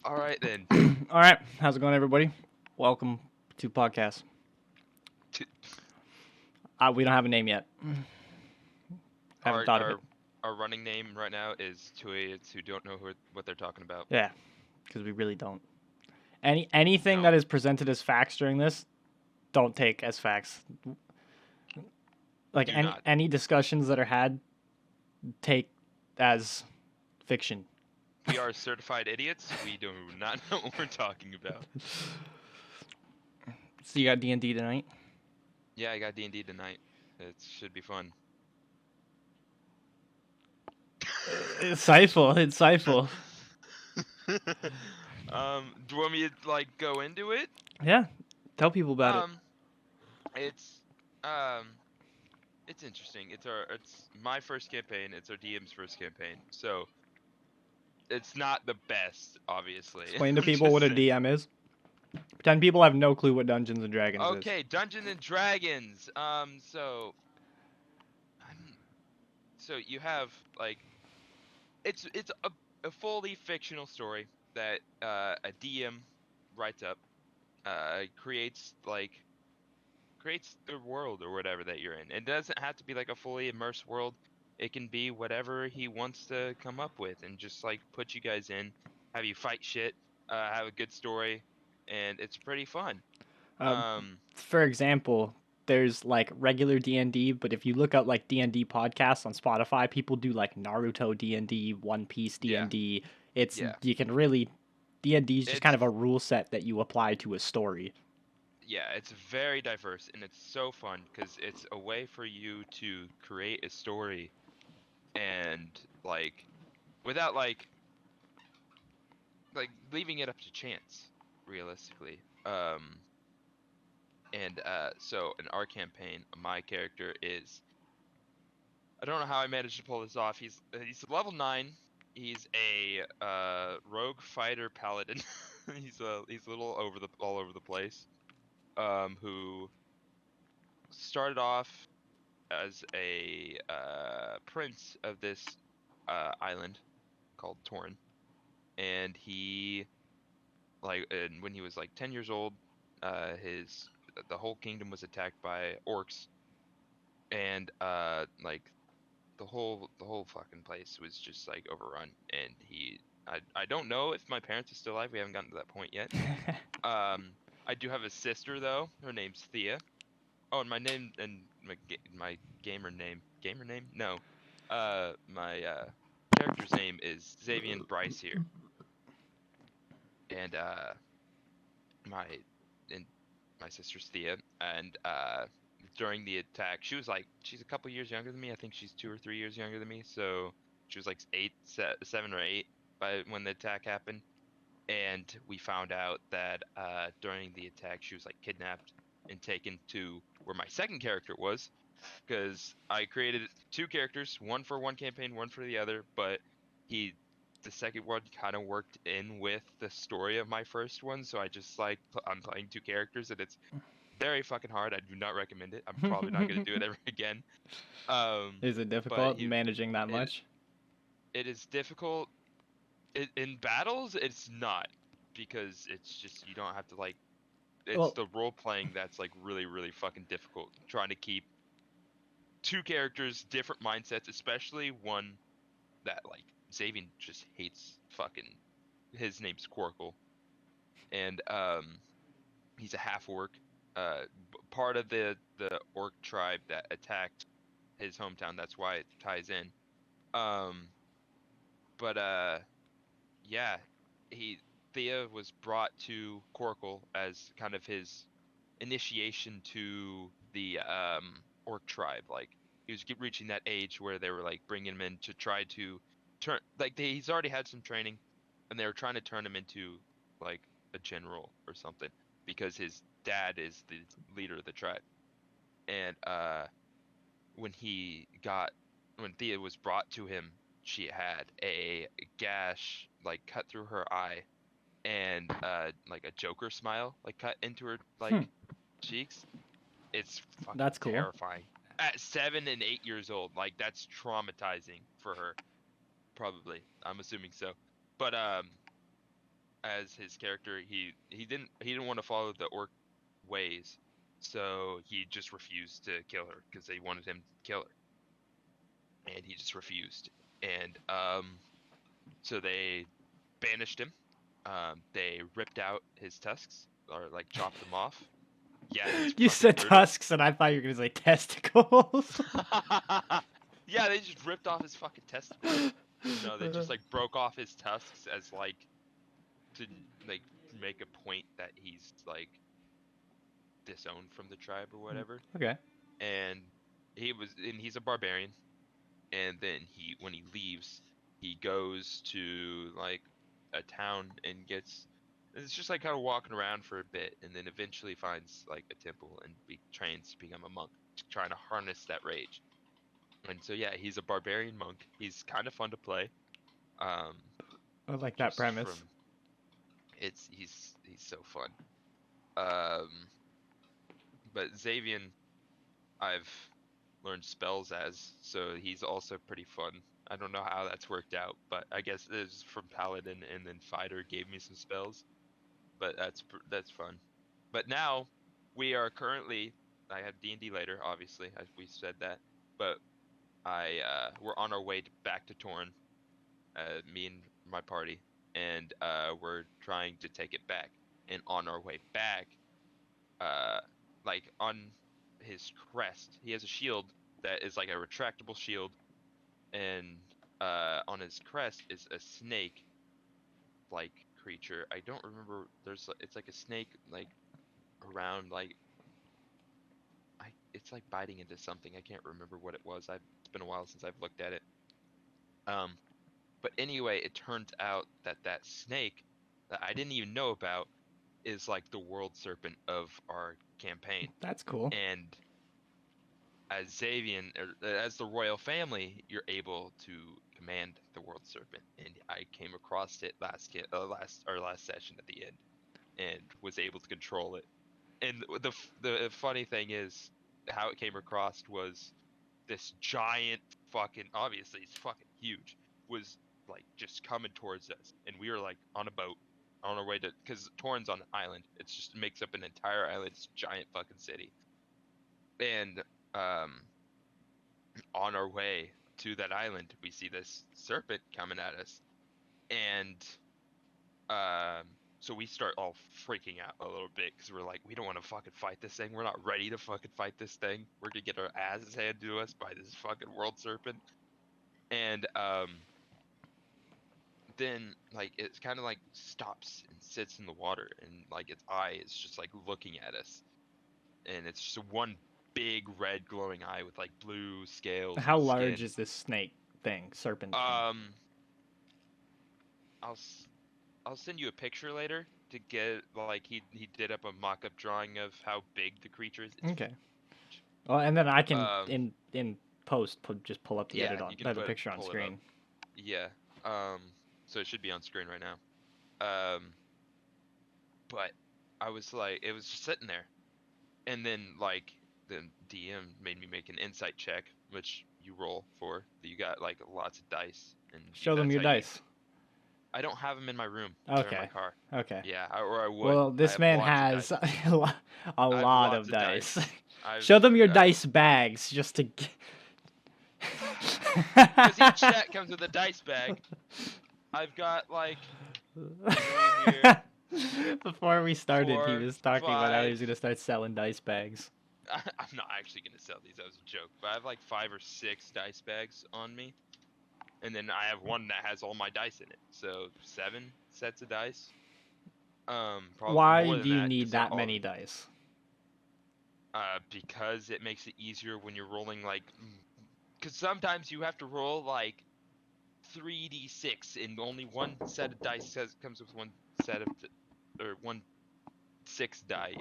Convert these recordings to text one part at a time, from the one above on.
All right then. All right, how's it going, everybody? Welcome to podcast. T- We don't have a name yet. Haven't Our thought of it. our our running name right now is two idiots who don't know what they're talking about. Yeah, because we really don't. Anything No, that is presented as facts during this, don't take as facts. Like do not. any discussions that are had, take as fiction. We are certified idiots. We do not know what we're talking about. So you got D&D tonight. Yeah, I got D&D tonight. It should be fun. Insightful. Do you want me to like go into it? Yeah, tell people about it. Um, it's um, it's interesting. It's my first campaign. It's our DM's first campaign. So it's not the best, obviously. Explain to I'm people what just a saying. DM is. Pretend people have no clue what Dungeons and Dragons is. Okay, Dungeons and Dragons. So you have like it's a fully fictional story that a DM writes up, creates the world or whatever that you're in. It doesn't have to be like a fully immersed world. It can be whatever he wants to come up with and just like put you guys in, have you fight shit, have a good story, and it's pretty fun. Uh, Um, for example, there's like regular D&D, but if you look up like D&D podcasts on Spotify, people do like Naruto D&D, One Piece yeah, D&D. It's yeah. you can really D&D is just kind It's of a rule set that you apply to a story. yeah, it's very diverse and it's so fun because it's a way for you to create a story and like without like leaving it up to chance, realistically. And so in our campaign, my character is I don't know how I managed to pull this off. He's level 9. He's a rogue fighter paladin. He's a little all over the place. Who started off as a prince of this island called Torn, and and when he was like 10 years old, his the whole kingdom was attacked by orcs, and the whole fucking place was just like overrun, and I don't know if my parents are still alive. We haven't gotten to that point yet. I do have a sister though. Her name's Thea. Oh, and my name and my gamer name? No. My character's name is Xavier Bryce here. And my and my sister's Thea, and during the attack, she's a couple years younger than me. I think she's 2 or 3 years younger than me. So she was like 7 or 8 by when the attack happened. And we found out that during the attack, she was like kidnapped and taken to where my second character was, because I created two characters, one for one campaign, one for the other, but he the second one kind of worked in with the story of my first one, so I just I'm playing two characters and it's very fucking hard. I do not recommend it. I'm probably not going to do it ever again. Is it But difficult managing that it much? it is difficult in battles. It's not, because it's just you don't have to like it's Well, the role playing that's like really fucking difficult, trying to keep two characters, different mindsets, especially one that like Xavier just hates fucking. His name's Quarkle, and he's a half orc, part of the orc tribe that attacked his hometown. That's why it ties in. Um, but yeah, he Thea was brought to Quarkle as kind of his initiation to the orc tribe. Like he was reaching that age where they were like bringing him in to try to he's already had some training, and they were trying to turn him into like a general or something, because his dad is the leader of the tribe. And when he got when Thea was brought to him, she had a gash like cut through her eye, and like a Joker smile like cut into her hmm, like cheeks. It's fucking that's cool. terrifying. At 7 and 8 years old, like that's traumatizing for her, probably. I'm assuming so. But as his character, he didn't want to follow the orc ways, so he just refused to kill her because they wanted him to kill her, and he just refused. And so they banished him. They ripped out his tusks or like chopped them off. Yeah, it's You fucking said brutal. tusks, and I thought you were gonna say testicles. Yeah, they just ripped off his fucking testicles. No, they just like broke off his tusks as like to like make a point that he's like disowned from the tribe or whatever. Okay. And he's a barbarian. And then when he leaves, he goes to like a town and it's just like kind of walking around for a bit, and then eventually finds like a temple and trains to become a monk, trying to harness that rage. And so yeah, he's a barbarian monk. He's kind of fun to play. Um, I like that just from premise. he's so fun. Um, but Xavian, I've learned spells as, so he's also pretty fun. I don't know how that's worked out, but I guess it's from Paladin, and then Fighter gave me some spells. But that's fun. But now we are currently. I have D&D later, obviously, as we said that. But we're on our way back to Torn, me and my party, and we're trying to take it back. And on our way back, like on his crest, he has a shield that is like a retractable shield, and on his crest is a snake like creature. I don't remember. It's like a snake like around like it's like biting into something. I can't remember what it was. It's been a while since I've looked at it. Um, but anyway, it turns out that that snake that I didn't even know about is like the world serpent of our campaign. That's cool. And as Xavian, as the royal family, you're able to command the world serpent. And I came across it last session at the end, and was able to control it. And the funny thing is, how it came across was this giant fucking, obviously it's fucking huge, was like just coming towards us, and we were like on a boat on our way to, because Torn's on an island. It's just makes up an entire island. It's a giant fucking city. And um, on our way to that island, we see this serpent coming at us, and um, so we start all freaking out a little bit because we're like, we don't want to fucking fight this thing. We're not ready to fucking fight this thing. We're gonna get our asses handed to us by this fucking world serpent. And then like it's kind of like stops and sits in the water, and like its eye is just like looking at us, and it's just one big red glowing eye with like blue scales How and large skin. is this snake thing, serpent thing? Um, I'll s- I'll send you a picture later to get like he did up a mock-up drawing of how big the creature is. It's Okay. huge. Well, and then I can Um, in post just pull up yeah, you can the picture on pull it up. screen. Yeah. So it should be on screen right now. But I was like, it was just sitting there, and then like the DM made me make an insight check, which you roll for. You got like lots of dice, and Show them that's your how you. dice. I don't have them in my room. They're in my Okay. car. Okay. Yeah, or I would. Well, I this have man lots of has dice. a I have lot lots of of dice. dice. I've Show them your I've dice bags just to. because each set comes with a dice bag. I've got like, let me see here, Before we started, he 4, was talking about how he 5. was gonna start selling dice bags. I'm not actually gonna sell these. That was a joke. But I have like 5 or 6 dice bags on me, and then I have one that has all my dice in it. So 7 sets of dice. Probably Why more do than you that need because that many dice? because it makes it easier when you're rolling like, because sometimes you have to roll like 3d6, and only one set of dice comes with one set of or one 6 die.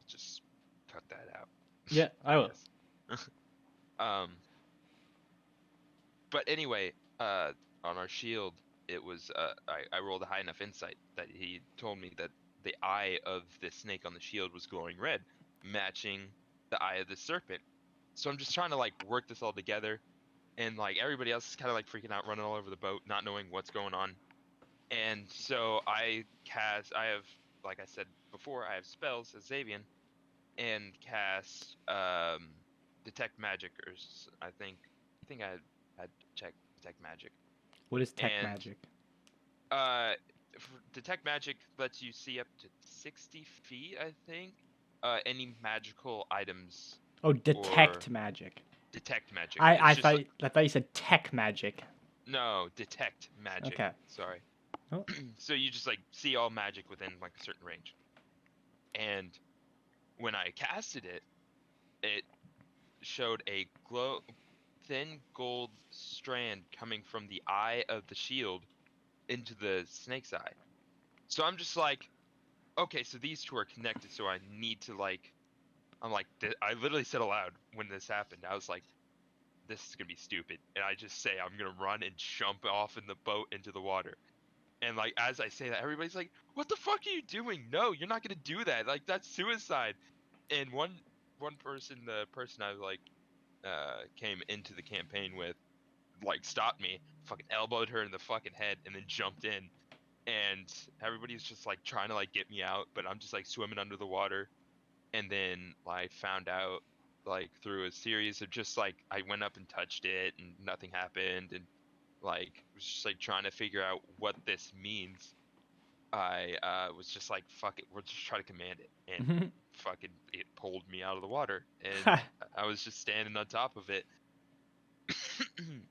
Just cut that out. Yeah, I I will. guess. um. But anyway, on our shield, it was I rolled a high enough insight that he told me that the eye of the snake on the shield was glowing red, matching the eye of the serpent. So I'm just trying to like work this all together, and like everybody else is kind of like freaking out, running all over the boat, not knowing what's going on. And so I have, like I said before, I have spells as Xavian, and cast detect magic, I think I had check detect magic. What is tech And magic? uh detect magic lets you see up to 60 feet, I think. Any magical items Oh, or detect magic. detect magic. I It's I just thought I thought you said tech magic. no, detect magic. Okay. Sorry. Oh. So you just like see all magic within like a certain range. And when I casted it, it showed a thin gold strand coming from the eye of the shield into the snake's eye. So I'm just like, okay, so these two are connected, so I need to like, I'm like, I literally said aloud when this happened, I was like, this is gonna be stupid, and I just say I'm gonna run and jump off in the boat into the water. And like as I say that, everybody's like, "What the fuck are you doing? No, you're not gonna do that. Like that's suicide." And one person, the person I like came into the campaign with, like stopped me, fucking elbowed her in the fucking head, and then jumped in. And everybody's just like trying to like get me out, but I'm just like swimming under the water. And then I found out like through a series of just like I went up and touched it and nothing happened, and like was just like trying to figure out what this means. I was just like, fuck it, we'll just try to command it, and fucking it pulled me out of the water, and I was just standing on top of it.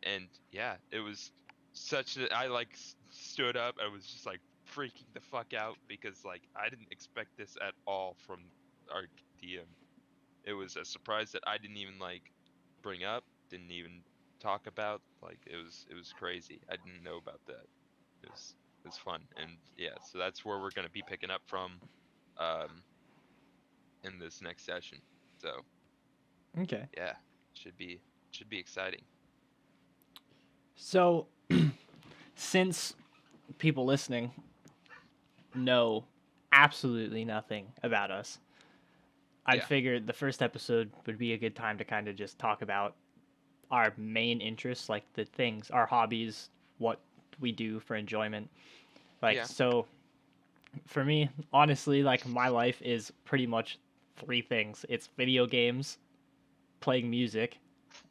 And yeah, it was such that I like stood up. I was just like freaking the fuck out because like I didn't expect this at all from our DM. It was a surprise that I didn't even like bring up, didn't even talk about. Like it was crazy. I didn't know about that. It was fun, and yeah, so that's where we're gonna be picking up from, um, in this next session. So Okay. yeah, should be should be exciting. So, since people listening know absolutely nothing about us, I'd Yeah, figured the first episode would be a good time to kind of just talk about our main interests, like the things, our hobbies, what we do for enjoyment. Like, yeah. so for me, honestly, like my life is pretty much three things: it's video games, playing music,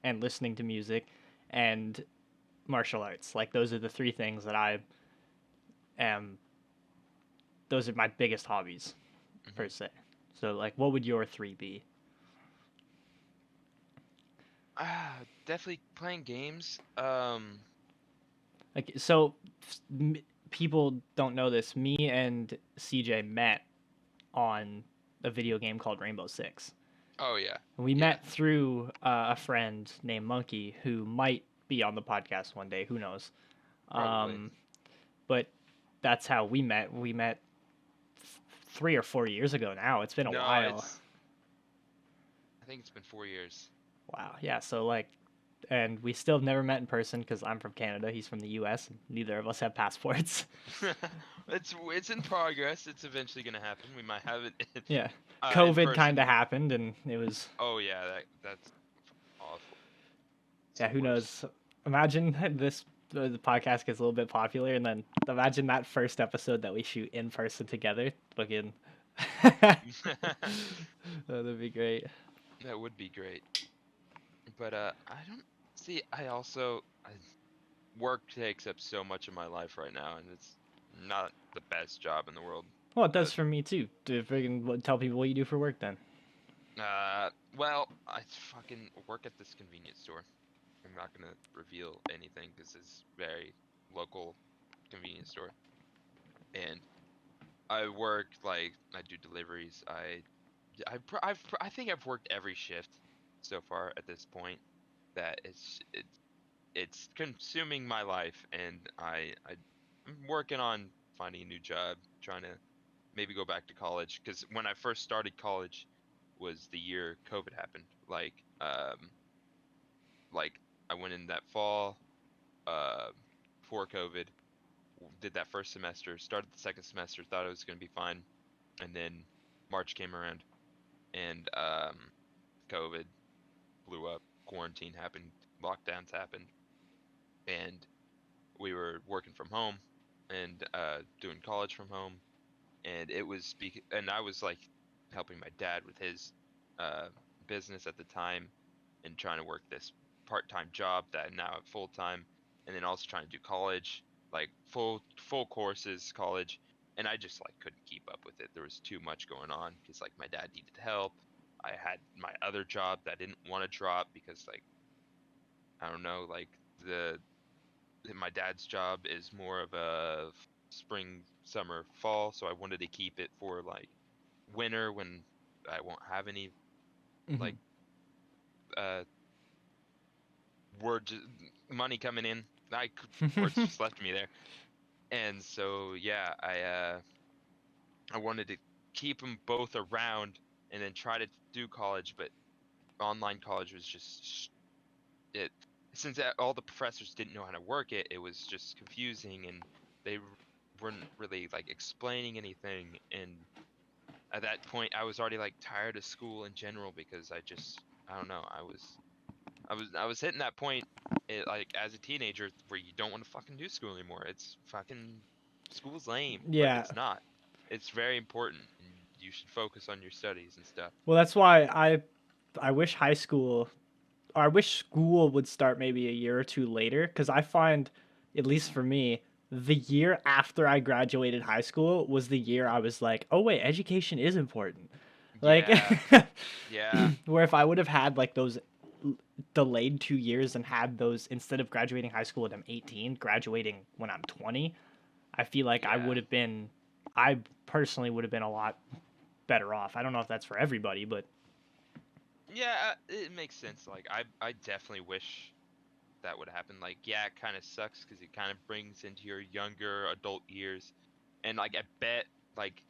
and listening to music, and martial arts. Like, those are the three things that I am, those are my biggest hobbies, per Hmm. se. So, like, what would your three be? Definitely playing games. Like, so people don't know this. Me and CJ met on a video game called Rainbow Six. Oh yeah, We yeah, met through a friend named Monkey who might be on the podcast one day. Who knows? probably. Um, but that's how we met. We met 3 or 4 years ago now. It's been a No, while. it's. I think it's been 4 years. Wow. Yeah. So, like, and we still have never met in person because I'm from Canada. He's from the U.S. And neither of us have passports. It's in progress. It's eventually gonna happen. We might have it Yeah. in COVID kind of person. happened, and it was, Oh yeah, that's awful. It's yeah, the who worst. knows? Imagine this the podcast gets a little bit popular, and then imagine that first episode that we shoot in person together. Fucking, that'd be great. That would be great. But I don't see. Work takes up so much of my life right now, and it's not the best job in the world. Well, it Uh, does for me too. To freaking tell people what you do for work, then. well, I fucking work at this convenience store. I'm not gonna reveal anything because it's very local convenience store, and I work like I do deliveries. I think I've worked every shift so far at this point. That it's consuming my life, and I'm working on finding a new job, trying to maybe go back to college because when I first started college was the year COVID happened. Like I went in that fall, uh, before COVID, did that first semester, started the second semester, thought it was gonna be fine, and then March came around, and COVID blew up. Quarantine happened, lockdowns happened, and we were working from home and doing college from home. And and I was like helping my dad with his uh, business at the time and trying to work this part-time job that I now have full-time, and then also trying to do college, like full courses, college, and I just like couldn't keep up with it. There was too much going on because like my dad needed help. I had my other job that I didn't want to drop because like I don't know, like the my dad's job is more of a spring, summer, fall, so I wanted to keep it for like winter when I won't have any Hmm. like uh word money coming in. Words just left me there, and so yeah, I wanted to keep them both around and then try to do college, but online college was just it since all the professors didn't know how to work it, it was just confusing and they weren't really like explaining anything. And at that point, I was already like tired of school in general because I don't know, I was hitting that point like as a teenager where you don't want to fucking do school anymore. It's fucking school's lame, but Yeah. it's not. It's very important, and you should focus on your studies and stuff. Well, that's why I wish high school, or I wish school would start maybe a year or two later, because I find, at least for me, the year after I graduated high school was the year I was like, oh wait, education is important. Like, Yeah, yeah, where if I would have had like those delayed 2 years and had those instead of graduating high school when I'm 18, graduating when I'm 20, I feel like yeah. I personally would have been a lot better off. I don't know if that's for everybody, but Yeah, it makes sense. Like I definitely wish that would happen. Like yeah, it kind of sucks because it kind of brings into your younger adult years, and like I bet like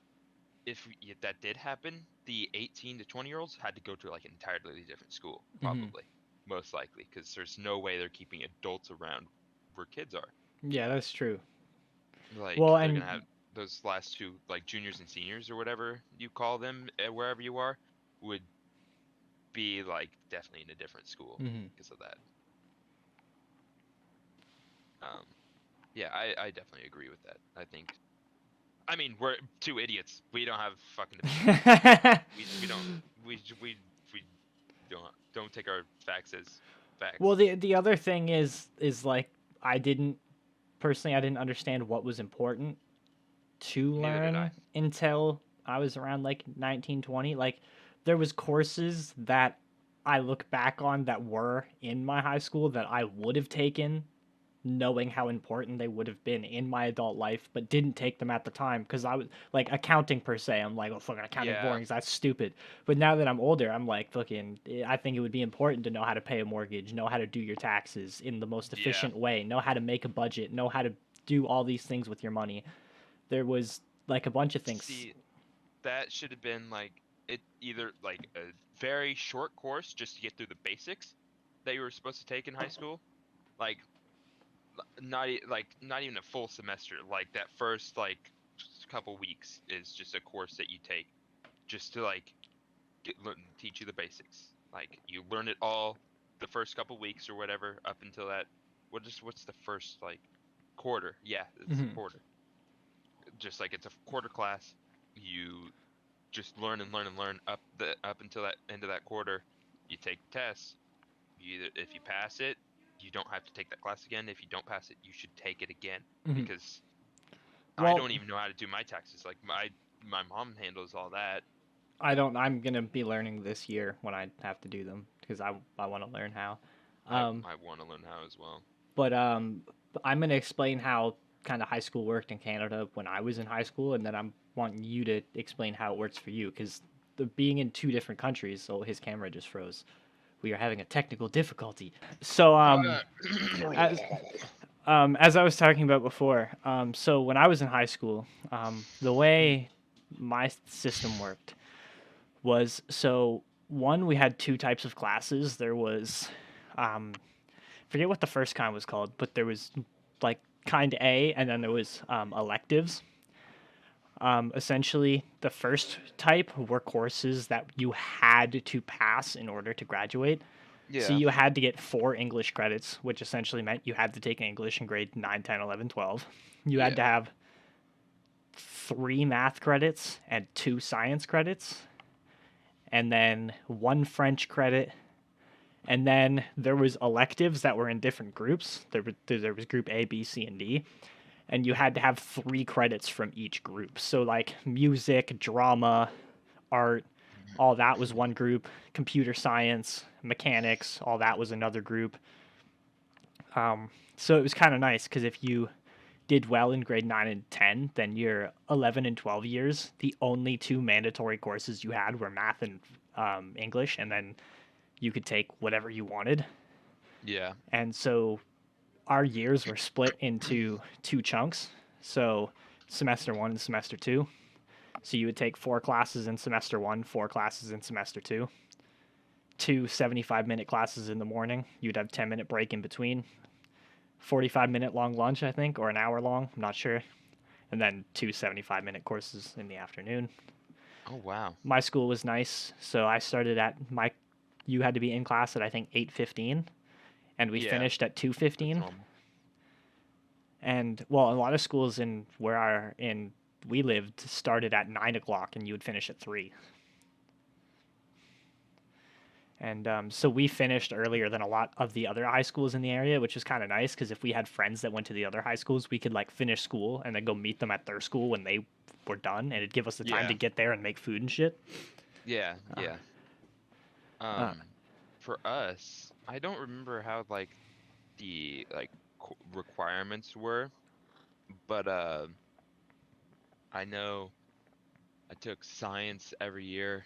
if that did happen, the 18 to 20-year-olds had to go to like an entirely different school, mhm. probably, most likely, because there's no way they're keeping adults around where kids are. Yeah, that's true. Like Well, they're gonna and have those last two, like juniors and seniors or whatever you call them, wherever you are, would be like definitely in a different school mhm. because of that. Um, yeah, I definitely agree with that. I think. I mean, we're two idiots. We don't have fucking opinions. We don't we don't take our facts as Well, facts. the other thing is like I didn't personally I didn't understand what was important to Neither did I. learn until I was around like 19, 20. Like there was courses that I look back on that were in my high school that I would have taken knowing how important they would have been in my adult life, but didn't take them at the time because I was like accounting per se. I'm like, oh, fucking accounting's Yeah, boring. That's stupid. But now that I'm older, I'm like, fucking, I think it would be important to know how to pay a mortgage, know how to do your taxes in the most yeah. efficient way, know how to make a budget, know how to do all these things with your money. There was like a bunch of things. See, that should have been like it either like a very short course just to get through the basics that you were supposed to take in high school, like like not even a full semester. Like that first like couple weeks is just a course that you take just to like teach you the basics. Like you learn it all the first couple weeks or whatever up until that. What's the first like quarter? Yeah, it's a Mhm. quarter. Just like it's a quarter class. You just learn and learn and learn up until that end of that quarter. You take tests. If you pass it, you don't have to take that class again. If you don't pass it, you should take it again Mhm. because I Well, don't even know how to do my taxes. Like my mom handles all that. I don't. I'm gonna be learning this year when I have to do them because I want to learn how. Um, I want to learn how as well. but I'm gonna explain how kind of high school worked in Canada when I was in high school, and then I'm wanting you to explain how it works for you because the being in two different countries. So his camera just froze. We are having a technical difficulty. So as as I was talking about before, so when I was in high school, the way my system worked was so one we had two types of classes. There was forget what the first kind was called, but there was like kind A, and then there was electives. Essentially, the first type were courses that you had to pass in order to graduate. So Yeah. you had to get 4 English credits, which essentially meant you had to take English in grade 9, 10, 11, 12. You had to Yeah. have 3 math credits and 2 science credits, and then 1 French credit. And then there was electives that were in different groups. There was group A, B, C, and D, and you had to have 3 credits from each group. So like music, drama, art, all that was one group. Computer science, mechanics, all that was another group. So it was kind of nice because if you did well in grade 9 and 10, then your 11 and 12 years, the only 2 mandatory courses you had were math and English, and then you could take whatever you wanted. Yeah. And so our years were split into 2 chunks. So semester 1 and semester 2. So you would take 4 classes in semester 1, 4 classes in semester 2. 2 75-minute classes in the morning. You'd have 10-minute break in between. 45-minute long lunch, I think, or an hour long. I'm not sure. And then 2 75-minute courses in the afternoon. Oh wow. My school was nice, so I started at my. You had to be in class at I think 8:15, and we Yeah. finished at That's 2:15. normal. And well, a lot of schools in where we lived started at 9 o'clock, and you would finish at 3. And so we finished earlier than a lot of the other high schools in the area, which is kind of nice because if we had friends that went to the other high schools, we could like finish school and then go meet them at their school when they were done, and it'd give us the time Yeah. to get there and make food and shit. Yeah. Uh, Yeah. uh, For us, I don't remember how like the requirements were, but I know I took science every year.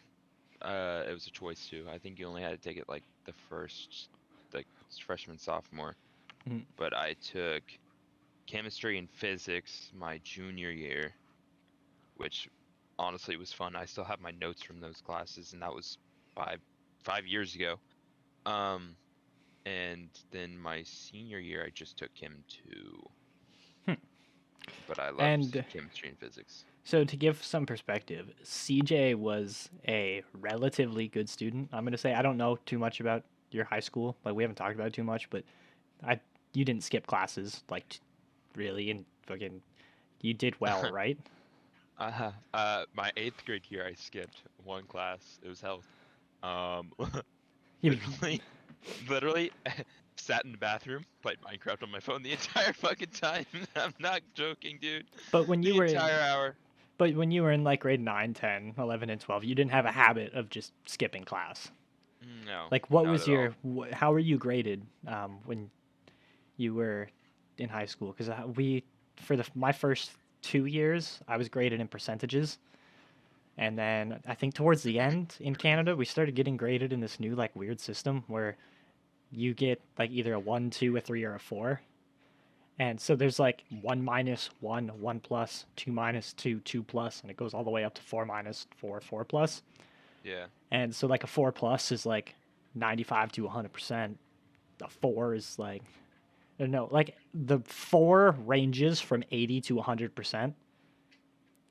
It was a choice too. I think you only had to take it like the first, like freshman, sophomore. mm, But I took chemistry and physics my junior year, which honestly was fun. I still have my notes from those classes, and that was five five years ago. Um, and then my senior year, I just took Chem 2, hmm. but I loved And chemistry and physics. so to give some perspective, CJ was a relatively good student. I'm gonna say I don't know too much about your high school. Like we haven't talked about it too much, but I you didn't skip classes like really, and fucking you did well, right? My eighth grade year, I skipped one class. It was health. Um, You, literally, literally sat in the bathroom, played Minecraft on my phone the entire fucking time. I'm not joking, dude. but when you The were in entire hour. But when you were in like grade 9, 10, 11, and 12, you didn't have a habit of just skipping class. No, Like, what not was at all. how were you graded when you were in high school? Because for my first 2 years, I was graded in percentages. And then I think towards the end in Canada, we started getting graded in this new, like, weird system where you get, like, either a 1, 2, a 3, or a 4. And so there's like 1 minus 1, 1 plus, 2 minus 2, 2 plus, and it goes all the way up to 4 minus 4, 4 plus. Yeah. And so like a 4 plus is like 95 to 100%. A 4 is like, no, like the 4 ranges from 80 to 100%.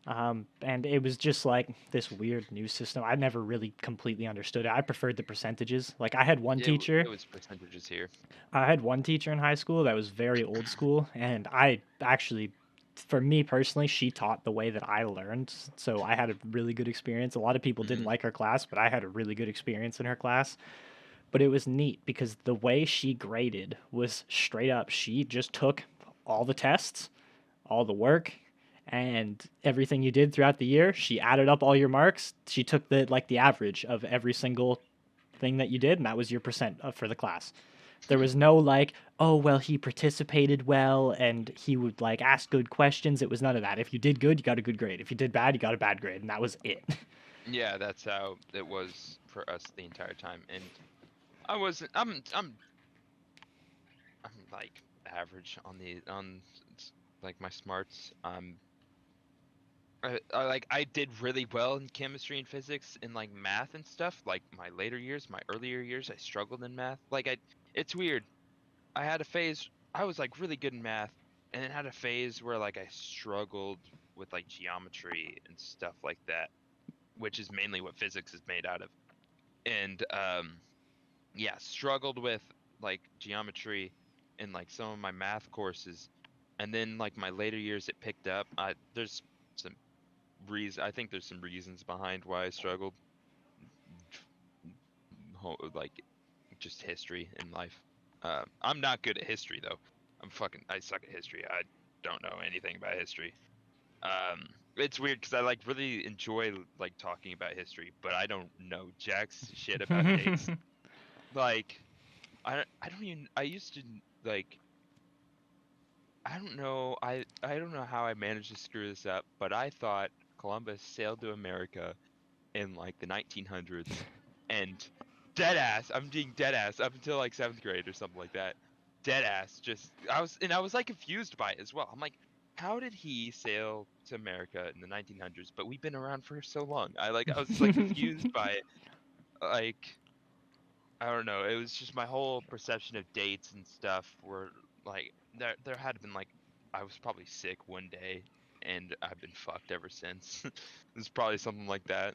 And it was just like this weird new system. I never really completely understood it. I preferred the percentages. Like Yeah, it was percentages here. I had one teacher in high school that was very old school, and I actually, for me personally, she taught the way that I learned. So I had a really good experience. A lot of people didn't Hmm. like her class, but I had a really good experience in her class. But it was neat because the way she graded was straight up. She just took all the tests, all the work, and everything you did throughout the year. She added up all your marks. She took the average of every single thing that you did, and that was your percent for the class. There was no like, oh well, he participated well and he would like ask good questions. It was none of that. If you did good, you got a good grade. If you did bad, you got a bad grade, and that was it. Yeah, that's how it was for us the entire time. And I wasn't. I'm like average on like my smarts. I did really well in chemistry and physics and like math and stuff. Like my later years, my earlier years, I struggled in math. It's weird. I had a phase. I was like really good in math, and then had a phase where like I struggled with like geometry and stuff like that, which is mainly what physics is made out of. And yeah, struggled with like geometry in like some of my math courses, and then like my later years it picked up. There's some I think there's some reasons behind why I struggled, like just history in life. I'm not good at history though. I suck at history. I don't know anything about history. It's weird because I like really enjoy like talking about history, but I don't know jack's shit about dates. Like I don't even I used to like I don't know how I managed to screw this up, but I thought Columbus sailed to America in like the 1900s, and dead ass, I'm being dead ass up until like 7th grade or something like that. Dead ass, just I was like confused by it as well. I'm like, how did he sail to America in the 1900s? But we've been around for so long. I was like confused by it. Like I don't know. It was just my whole perception of dates and stuff were like there had been like I was probably sick one day and I've been fucked ever since. It's probably something like that.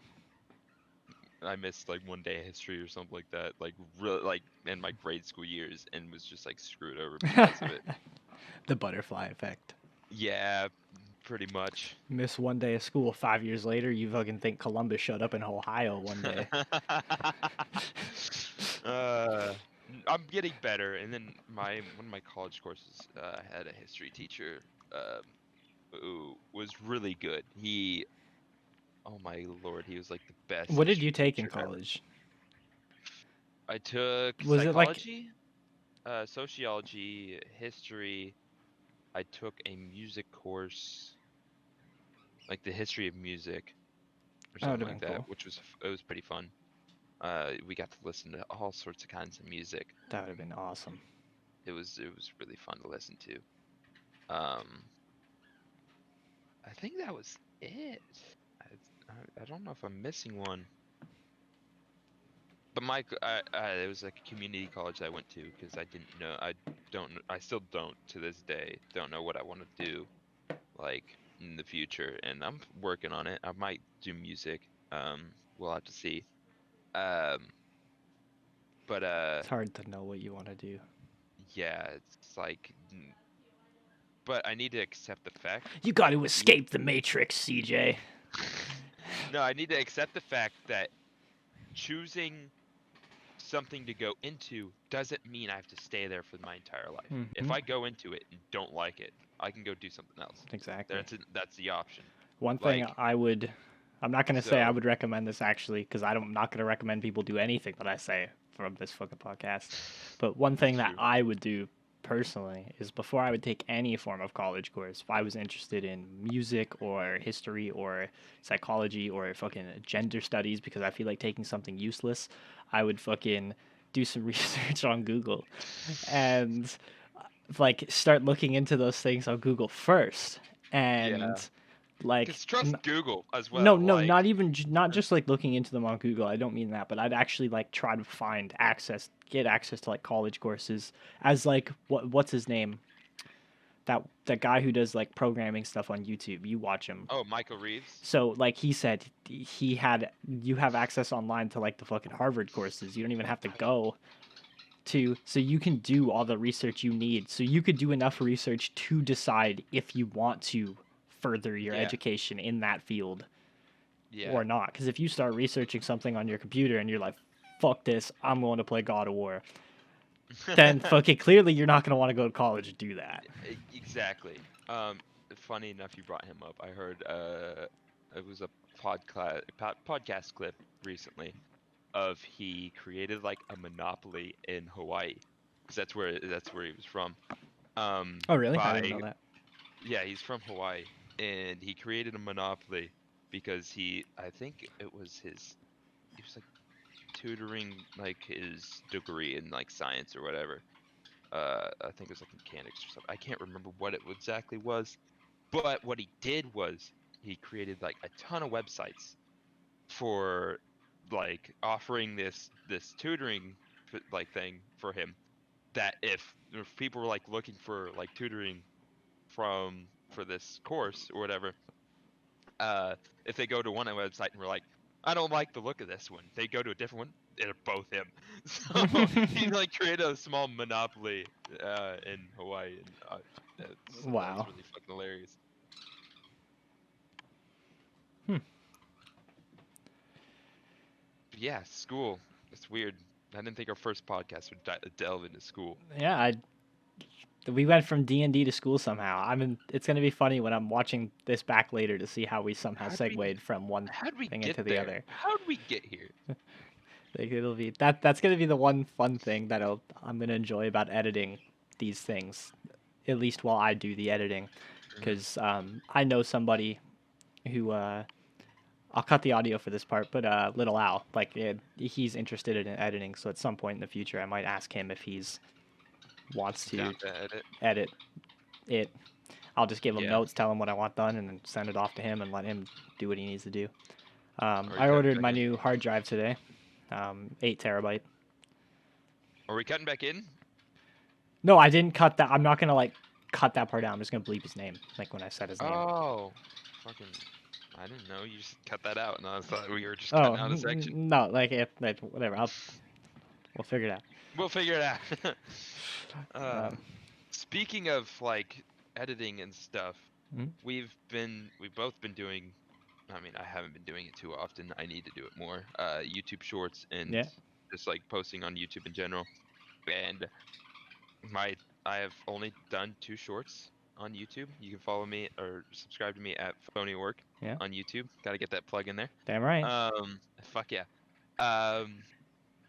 I missed like one day of history or something like that, like really like in my grade school years, and was just like screwed over because of it. The butterfly effect. Yeah, pretty much. Miss one day of school. 5 years later, you fucking think Columbus showed up in Ohio one day. uh, I'm getting better, and then my one of my college courses had a history teacher um, who was really good. Oh my lord, he was like the best What did you history take in teacher ever. college? I took Was it like psychology, sociology, history. I took a music course, like the history of music or that would something have like been that, cool. which it was pretty fun. We got to listen to all sorts of kinds of music. That would have been awesome. It was really fun to listen to. Um, I think that was it. I don't know if I'm missing one. But it was like a community college I went to because I didn't know. I still don't to this day. Don't know what I want to do like in the future, and I'm working on it. I might do music. We'll have to see. Um, but It's hard to know what you want to do. yeah, it's like, but I need to accept the fact You got that to escape the Matrix, CJ. no, I need to accept the fact that choosing something to go into doesn't mean I have to stay there for my entire life. If Hmm. I go into it and don't like it, I can go do something else. Exactly. That's the option. One thing Like I'm not gonna say I so, would recommend this actually, because I'm not gonna recommend people do anything that I say from this fucking podcast. But one thing it's that true. I would do personally is before I would take any form of college course, if I was interested in music or history or psychology or fucking gender studies, because I feel like taking something useless, I would fucking do some research on Google and like start looking into those things on Google first Yeah, and like because trust Google as no, well. no, Like, not even not just like looking into them on Google. I don't mean that, but I'd actually like try to get access to like college courses as like what's his name? That guy who does like programming stuff on YouTube. You watch him. oh, Michael Reeves. So like he said you have access online to like the fucking Harvard courses. You don't even have to go to so you can do all the research you need. So you could do enough research to decide if you want to further your Yeah, education in that field yeah. or not. Because if you start researching something on your computer and you're like, fuck this, I'm going to play God of War, then fucking clearly you're not going to want to go to college to do that. Exactly. Funny enough, you brought him up. I heard it was a podcast clip recently of he created like a monopoly in Hawaii because that's where he was from. Oh, really? I didn't By know that. Yeah, he's from Hawaii, and he created a monopoly because I think it was he was like tutoring like his degree in like science or whatever. I think it was like mechanics or something. I can't remember what it exactly was, but what he did was he created like a ton of websites for like offering this tutoring like thing for him that if people were like looking for like tutoring for this course or whatever, if they go to one website and we're like, I don't like the look of this one. They go to a different one. They're both him. So he like created a small monopoly in Hawaii, and so that was Wow. really fucking hilarious. Hmm. But yeah, school. It's weird. I didn't think our first podcast would delve into school. Yeah, we went from D&D to school somehow. I mean, it's gonna be funny when I'm watching this back later to see how we somehow How'd we segued from one how'd we thing get into the there? other. How'd we get here? Like it'll be that's gonna be the one fun thing that I'm gonna enjoy about editing these things, at least while I do the editing, Mhm. because I know somebody who I'll cut the audio for this part, but Little Al, like he's interested in editing, so at some point in the future I might ask him if he's wants to Down to edit. edit it. I'll just give him Yeah. notes, tell him what I want done, and then send it off to him and let him do what he needs to do. Are we I cutting ordered back my in? new hard drive today, 8 terabyte. Are we cutting back in? No, I didn't cut that. I'm not gonna like cut that part out. I'm just gonna bleep his name, like when I said his name. Oh, fucking! I didn't know. You just cut that out, and I thought we were just Oh cutting out a section. no, like whatever. We'll figure it out. We'll figure it out. Um, Speaking of like editing and stuff, Mhm. we've both been doing. I mean, I haven't been doing it too often. I need to do it more. YouTube Shorts and Yeah. just like posting on YouTube in general. And I have only done 2 shorts on YouTube. You can follow me or subscribe to me at Phony Work Yeah. on YouTube. Got to get that plug in there. Damn right. Fuck yeah. Um,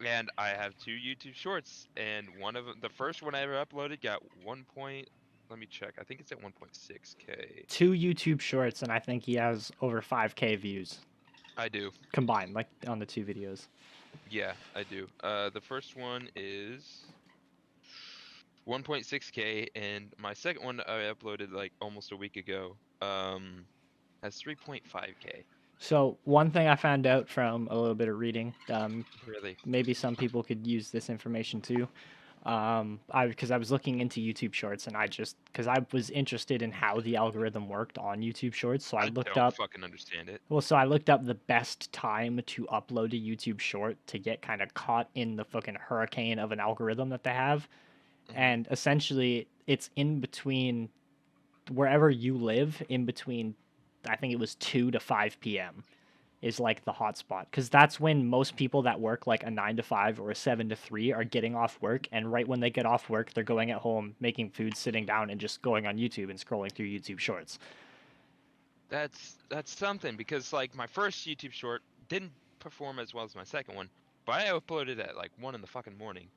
and I have 2 YouTube Shorts, and one of them, the first one I ever uploaded, got 1 point. Let me check. I think it's at 1.6K. 2 YouTube shorts, and I think he has over 5K views I do. combined, like on the 2 videos. Yeah, I do. The first one is 1.6K, and my second one I uploaded like almost a week ago. Has 3.5K. So one thing I found out from a little bit of reading, Really? maybe some people could use this information too. Because I was looking into YouTube Shorts, and because I was interested in how the algorithm worked on YouTube Shorts, so I I looked don't up. fucking understand it. Well, so I looked up the best time to upload a YouTube Short to get kind of caught in the fucking hurricane of an algorithm that they have, Mhm. and essentially it's in between wherever you live, in between. I think it was 2 to 5 p.m. is like the hotspot because that's when most people that work like a 9 to 5 or a 7 to 3 are getting off work, and right when they get off work they're going at home making food, sitting down and just going on YouTube and scrolling through YouTube Shorts. That's something, because like my first YouTube short didn't perform as well as my second one, but I uploaded at like 1 in the fucking morning.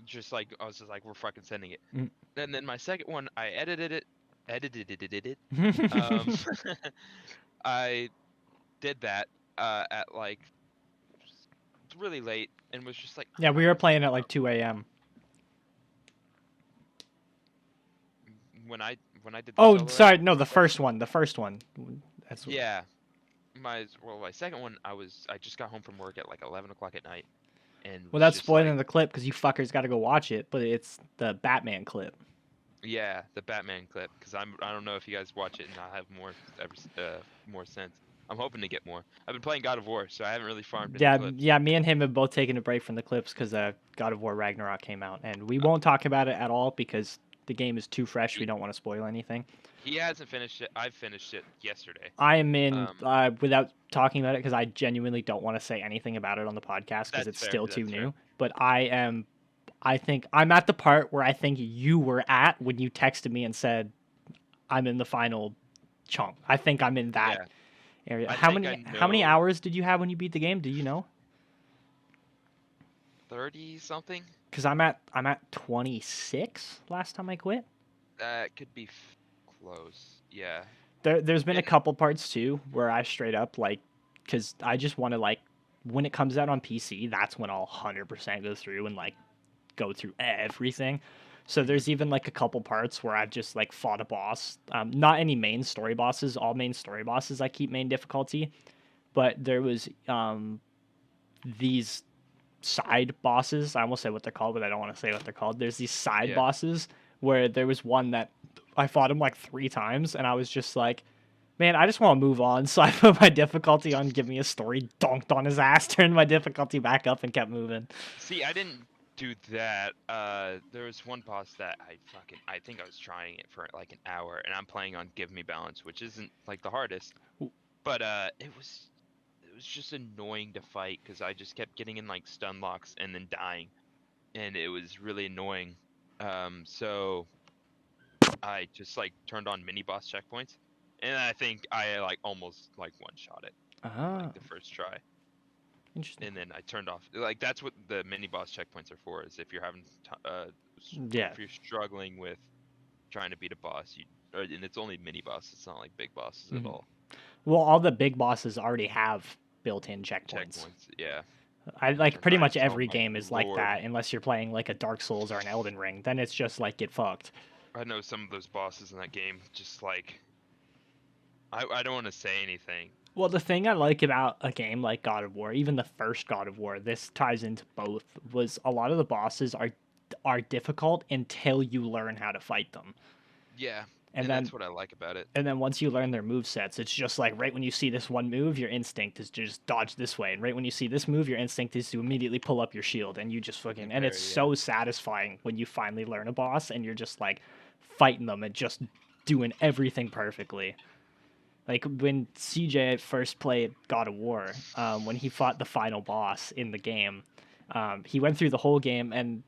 Just like I was just like, we're fucking sending it. Mm. And then my second one, I edited it. I did that at like really late, and was just like, Yeah, we were playing at like 2 a.m. when I did the Oh, solo sorry, no, the episode. first one. That's Yeah, my second one, I just got home from work at like 11 o'clock at night, and was Without just spoiling like, the clip because you fuckers got to go watch it, but it's the Batman clip. yeah, the Batman clip, because I don't know if you guys watch it, and I'll have more sense. I'm hoping to get more. I've been playing God of War, so I haven't really farmed any Yeah, clips. yeah. Me and him have both taken a break from the clips because God of War Ragnarok came out, and we won't talk about it at all because the game is too fresh. We don't want to spoil anything. He hasn't finished it. I've finished it yesterday. I am in Um, without talking about it because I genuinely don't want to say anything about it on the podcast because that's it's fair. still too That's fair. new. But I am. I think I'm at the part where I think you were at when you texted me and said, "I'm in the final chunk." I think I'm in that Yeah, area. I How think I many know hours did you have when you beat the game? Do you know? 30 something. Because I'm at 26 last time I quit. That could be close. Yeah. There's been a And couple parts too where I straight up like, because I just want to like, when it comes out on PC, that's when I'll 100% go through and like go through everything. So mhm. there's even like a couple parts where I've just like fought a boss. Not any main story bosses. All main story bosses I keep main difficulty, but there was these side bosses. I almost say what they're called, but I don't want to say what they're called. There's these side Yeah. bosses where there was one that I fought him like 3 times, and I was just like, Man, I just want to move on, so I put my difficulty on, give me a story, donked on his ass, turned my difficulty back up, and kept moving. See, I didn't do that. There was one boss that I think I was trying it for like an hour, and I'm playing on Give Me Balance, which isn't like the hardest, but it was just annoying to fight because I just kept getting in like stun locks and then dying, and it was really annoying. So I just like turned on mini boss checkpoints, and I think I like almost like one shot it Ah, like the first try. interesting. And then I turned off. Like that's what the mini boss checkpoints are for. Is if you're having, Yeah. if you're struggling with trying to beat a boss, and it's only mini boss. It's not like big bosses at Mhm. all. Well, all the big bosses already have built-in checkpoints. Checkpoints, yeah. I like pretty much Sometimes, oh every my game is like lord, that, unless you're playing like a Dark Souls or an Elden Ring. Then it's just like get fucked. I know some of those bosses in that game. Just like, I don't want to say anything. Well, the thing I like about a game like God of War, even the first God of War, this ties into both, was a lot of the bosses are difficult until you learn how to fight them. Yeah, And and then that's what I like about it. and then once you learn their move sets, it's just like right when you see this one move, your instinct is to just dodge this way, and right when you see this move, your instinct is to immediately pull up your shield, and you just fucking, and it's Very, yeah. so satisfying when you finally learn a boss and you're just like fighting them and just doing everything perfectly. Like when CJ first played God of War, when he fought the final boss in the game, he went through the whole game, and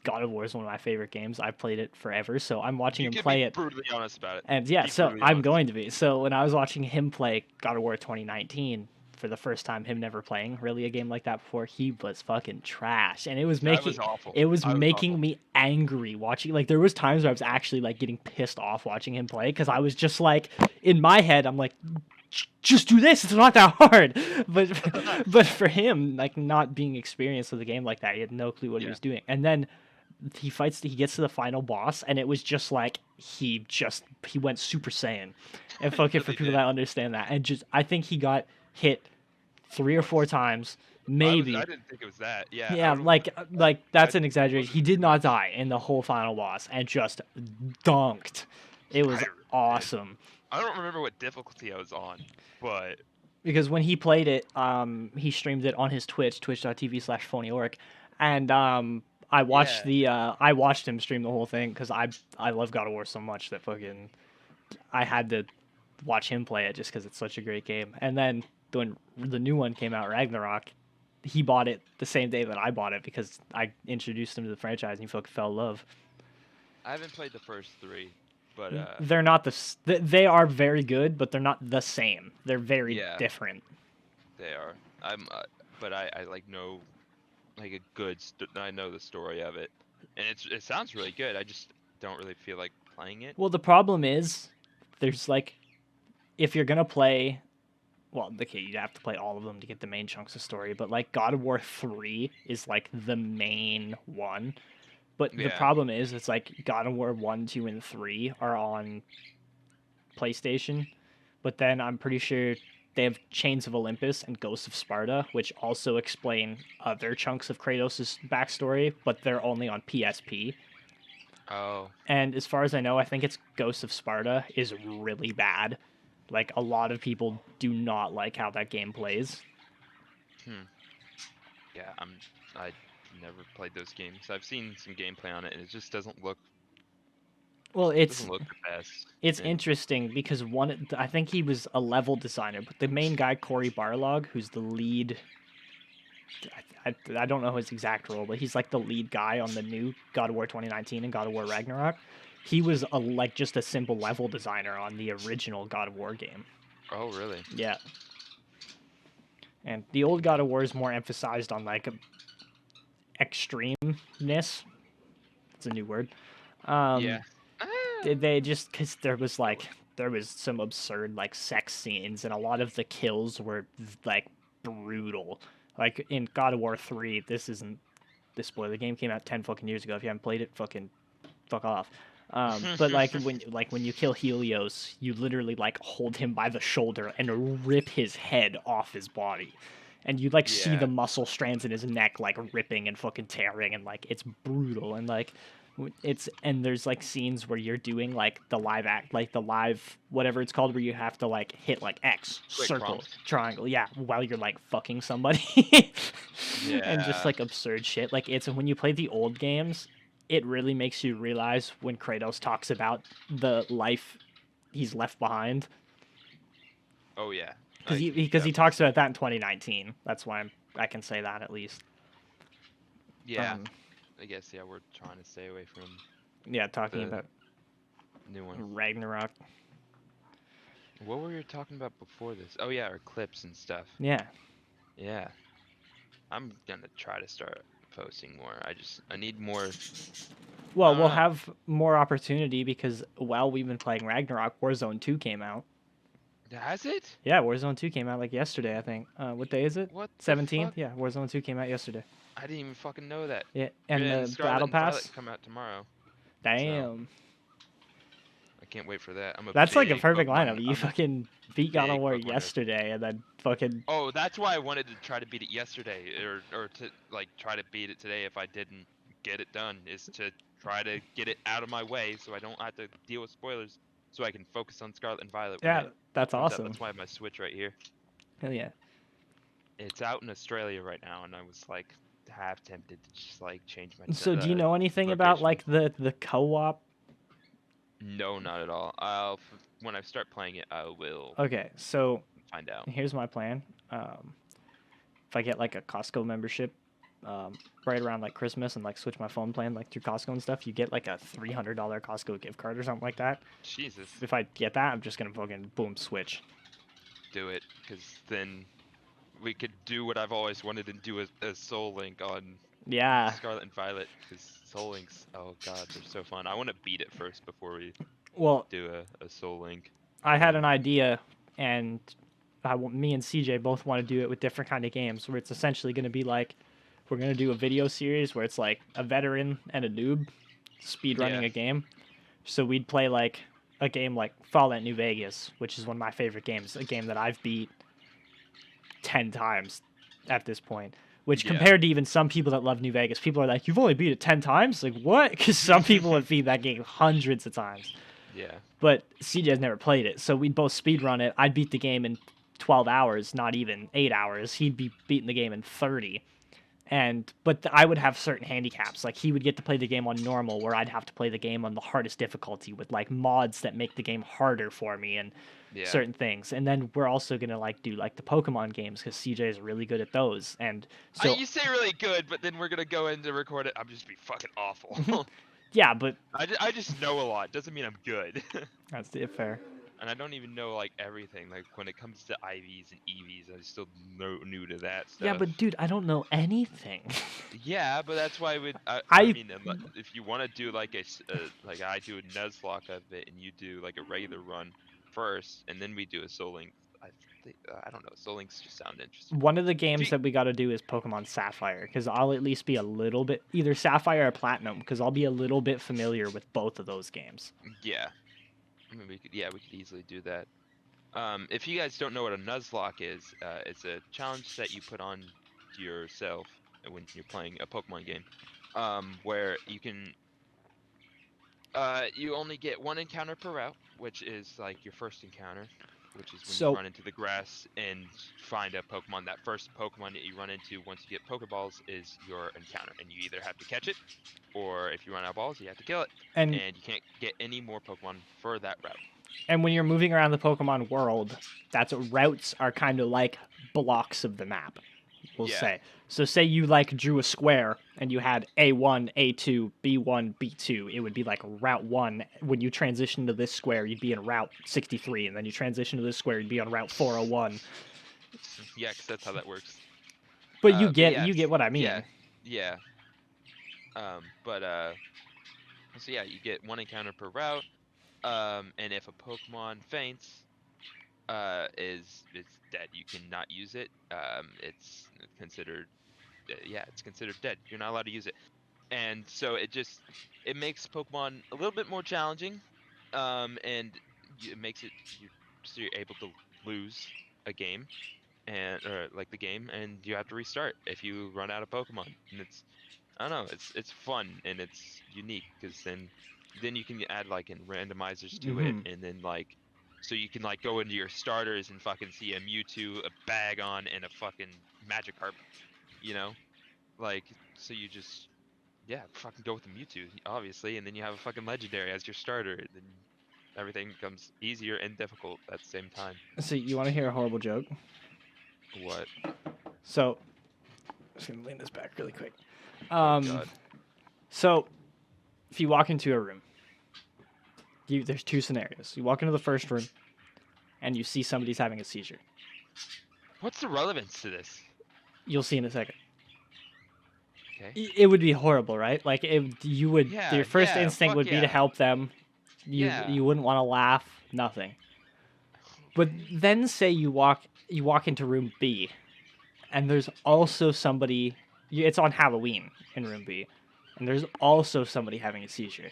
God of War is one of my favorite games. I've played it forever, so I'm watching You him can be play it. brutally honest about it. And yeah, Be so brutally I'm honest. going to be. So when I was watching him play God of War 2019 for the first time, him never playing really a game like that before, he was fucking trash, and That was awful. it was I was making awful. me angry watching. Like there was times where I was actually like getting pissed off watching him play because I was just like in my head, I'm like, just do this. It's not that hard. But but for him, like not being experienced with a game like that, he had no clue what he Yeah. was doing, and then he gets to the final boss, and it was just like he went Super Saiyan. And fuck it for Really people did. that understand that. And just I think he got hit 3 or 4 times, I maybe. didn't think it was that. Yeah, I Yeah, would. like I that's an it exaggeration. wasn't He did too not much. die in the whole final boss and just dunked. It I was really did. awesome. I don't remember what difficulty I was on, but Because when he played it, he streamed it on his Twitch, twitch.tv/phonyork, and yeah, I watched him stream the whole thing because I love God of War so much that fucking I had to watch him play it just because it's such a great game. And then when the new one came out, Ragnarok, he bought it the same day that I bought it because I introduced him to the franchise and he fucking fell in love. I haven't played the first three, but They're not they are very good, but they're not the same. They're very yeah, different. they are. But I like know like a I know the story of it, and it sounds really good. I just don't really feel like playing it. Well, the problem is there's like if you're gonna play, well, okay, you have to play all of them to get the main chunks of story, but like God of War 3 is like the main one. But the Yeah. problem is it's like God of War 1, 2, and 3 are on PlayStation, but then I'm pretty sure they have Chains of Olympus and Ghosts of Sparta, which also explain other chunks of Kratos' backstory, but they're only on PSP. Oh. And as far as I know, I think it's Ghosts of Sparta is really bad. Like a lot of people do not like how that game plays. Hmm. Yeah. I never played those games. I've seen some gameplay on it, and it just doesn't look Well, doesn't look the best. it's And interesting because one I think he was a level designer, but the main guy Cory Barlog, who's the lead I don't know his exact role, but he's like the lead guy on the new God of War 2019 and God of War Ragnarok. He was a like just a simple level designer on the original God of War game. oh, really? Yeah. And the old God of War is more emphasized on like extremeness. It's a new word. Yeah. They just because there was some absurd like sex scenes and a lot of the kills were like brutal. Like in God of War 3, this isn't this spoiler. The game came out 10 fucking years ago. If you haven't played it, fucking fuck off. But like when you kill Helios, you literally like hold him by the shoulder and rip his head off his body. And you like see Yeah. the muscle strands in his neck like ripping and fucking tearing and like it's brutal and like It's and there's like scenes where you're doing like the live act, like the live whatever it's called, where you have to like hit like X, Quick circle, prompts. triangle, yeah, while you're like fucking somebody, and just Yeah. like absurd shit. Like it's when you play the old games, it really makes you realize when Kratos talks about the life he's left behind, Oh yeah. because You he definitely. talks about that in 2019. That's why I can say that at least. Yeah. Um, I guess yeah. We're trying to stay away from yeah, talking the about new one. Ragnarok. What were you talking about before this? Oh yeah, our clips and stuff. Yeah. Yeah. I'm gonna try to start posting more. I need more. I Well, don't we'll know. have more opportunity because while we've been playing Ragnarok, Warzone 2 came out. Has it? Yeah, Warzone 2 came out like yesterday, I think. What day is it? What the 17th? fuck? Yeah, Warzone 2 came out yesterday. I didn't even fucking know that. Yeah, and Yeah, and the Scarlet Battle and Violet Pass? come out tomorrow, so Damn. I can't wait for that. I'm a That's like a big perfect Pokemon. lineup. You I'm a fucking beat God of big War Pokemon nerd. yesterday and then fucking. Oh, that's why I wanted to try to beat it yesterday, or to like try to beat it today if I didn't get it done, is to try to get it out of my way so I don't have to deal with spoilers, so I can focus on Scarlet and Violet when Yeah, it that's comes out. awesome. That's why I have my Switch right here. Hell yeah. It's out in Australia right now, and I was like half tempted to just like change my So, do you know anything about location. like the co-op? No, not at all. When I start playing it, I will Okay, so find out. here's my plan. If I get like a Costco membership, right around like Christmas and like switch my phone plan like through Costco and stuff, you get like a $300 Costco gift card or something like that. Jesus, If I get that, I'm just gonna fucking boom switch. do it, because then we could do what I've always wanted and do a Soul Link on Yeah. Scarlet and Violet, because Soul Links, oh god, they're so fun. I want to beat it first before we Well, do a Soul Link. I had Um, an idea, and me and CJ both want to do it with different kind of games, where it's essentially gonna be like we're gonna do a video series where it's like a veteran and a noob speed yeah, running a game. So we'd play like a game like Fallout New Vegas, which is one of my favorite games, a game that I've beat 10 times at this point. Which yeah. compared to even some people that love New Vegas, people are like, "You've only beat it 10 times?" Like, what? Because some people have beat that game hundreds of times. Yeah. But CJ's never played it, so we'd both speed run it. I'd beat the game in 12 hours, not even 8 hours. He'd be beating the game in 30. I would have certain handicaps. Like he would get to play the game on normal, where I'd have to play the game on the hardest difficulty with like mods that make the game harder for me and Yeah. certain things. And then we're also gonna like do like the Pokemon games because CJ is really good at those. And so You say really good, but then we're gonna go in to record it. I'm just be fucking awful. yeah, but I just know a lot. Doesn't mean I'm good. that's it, fair. And I don't even know like everything. Like when it comes to IVs and EVs, I'm still new to that Yeah, stuff. but dude, I don't know anything. Yeah, but that's why I I mean, if you want to do like like I do a Nuzlocke of it, and you do like a regular run first, and then we do a Soul Link. I don't know. Soul Links just sound interesting. One of the If games you, that we got to do is Pokemon Sapphire because I'll at least be a little bit either Sapphire or Platinum because I'll be a little bit familiar with both of those games. yeah, I mean we could easily do that. If you guys don't know what a Nuzlocke is, it's a challenge that you put on yourself when you're playing a Pokemon game, where you only get one encounter per route, which is like your first encounter, which is when you So run into the grass and find a Pokemon. That first Pokemon that you run into once you get Pokeballs is your encounter, and you either have to catch it, or if you run out of balls, you have to kill it, and and you can't get any more Pokemon for that route. and when you're moving around the Pokemon world, that's routes are kind of like blocks of the map. We'll Yeah. say. So say you like drew a square and you had A1, A2, B1, B2. It would be like Route 1. When you transition to this square, you'd be in Route 63 and then you transition to this square, you'd be on Route 401. Yeah, 'cause that's how that works. But But you yes, get what I yeah, mean. yeah. But so yeah, you get one encounter per route. And if a Pokemon faints, it's dead. You cannot use it. It's considered, yeah, it's considered dead. You're not allowed to use it. And so it makes Pokemon a little bit more challenging. And it makes it so you're able to lose a game and or like the game, and you have to restart if you run out of Pokemon. And I don't know. It's fun and it's unique because then you can add like in randomizers to it, Hmm. and then like so you can like go into your starters and fucking see a Mewtwo, a Bagon, and a fucking Magikarp. You know, like so you just yeah fucking go with the Mewtwo obviously, and then you have a fucking legendary as your starter. And then everything becomes easier and difficult at the same time. So you want to hear a horrible joke? What? So I'm just gonna lean this back really quick. Oh Um, God. so if you walk into a room, there's two scenarios. You walk into the first room, and you see somebody's having a seizure. What's the relevance to this? You'll see in a second. Okay. It would be horrible, right? Like you would. Yeah, Your first yeah, instinct fuck would be to yeah. help them. Yeah. You wouldn't want to laugh. Nothing. But then say you walk into room B, and there's also somebody. It's on Halloween in room B, and there's also somebody having a seizure,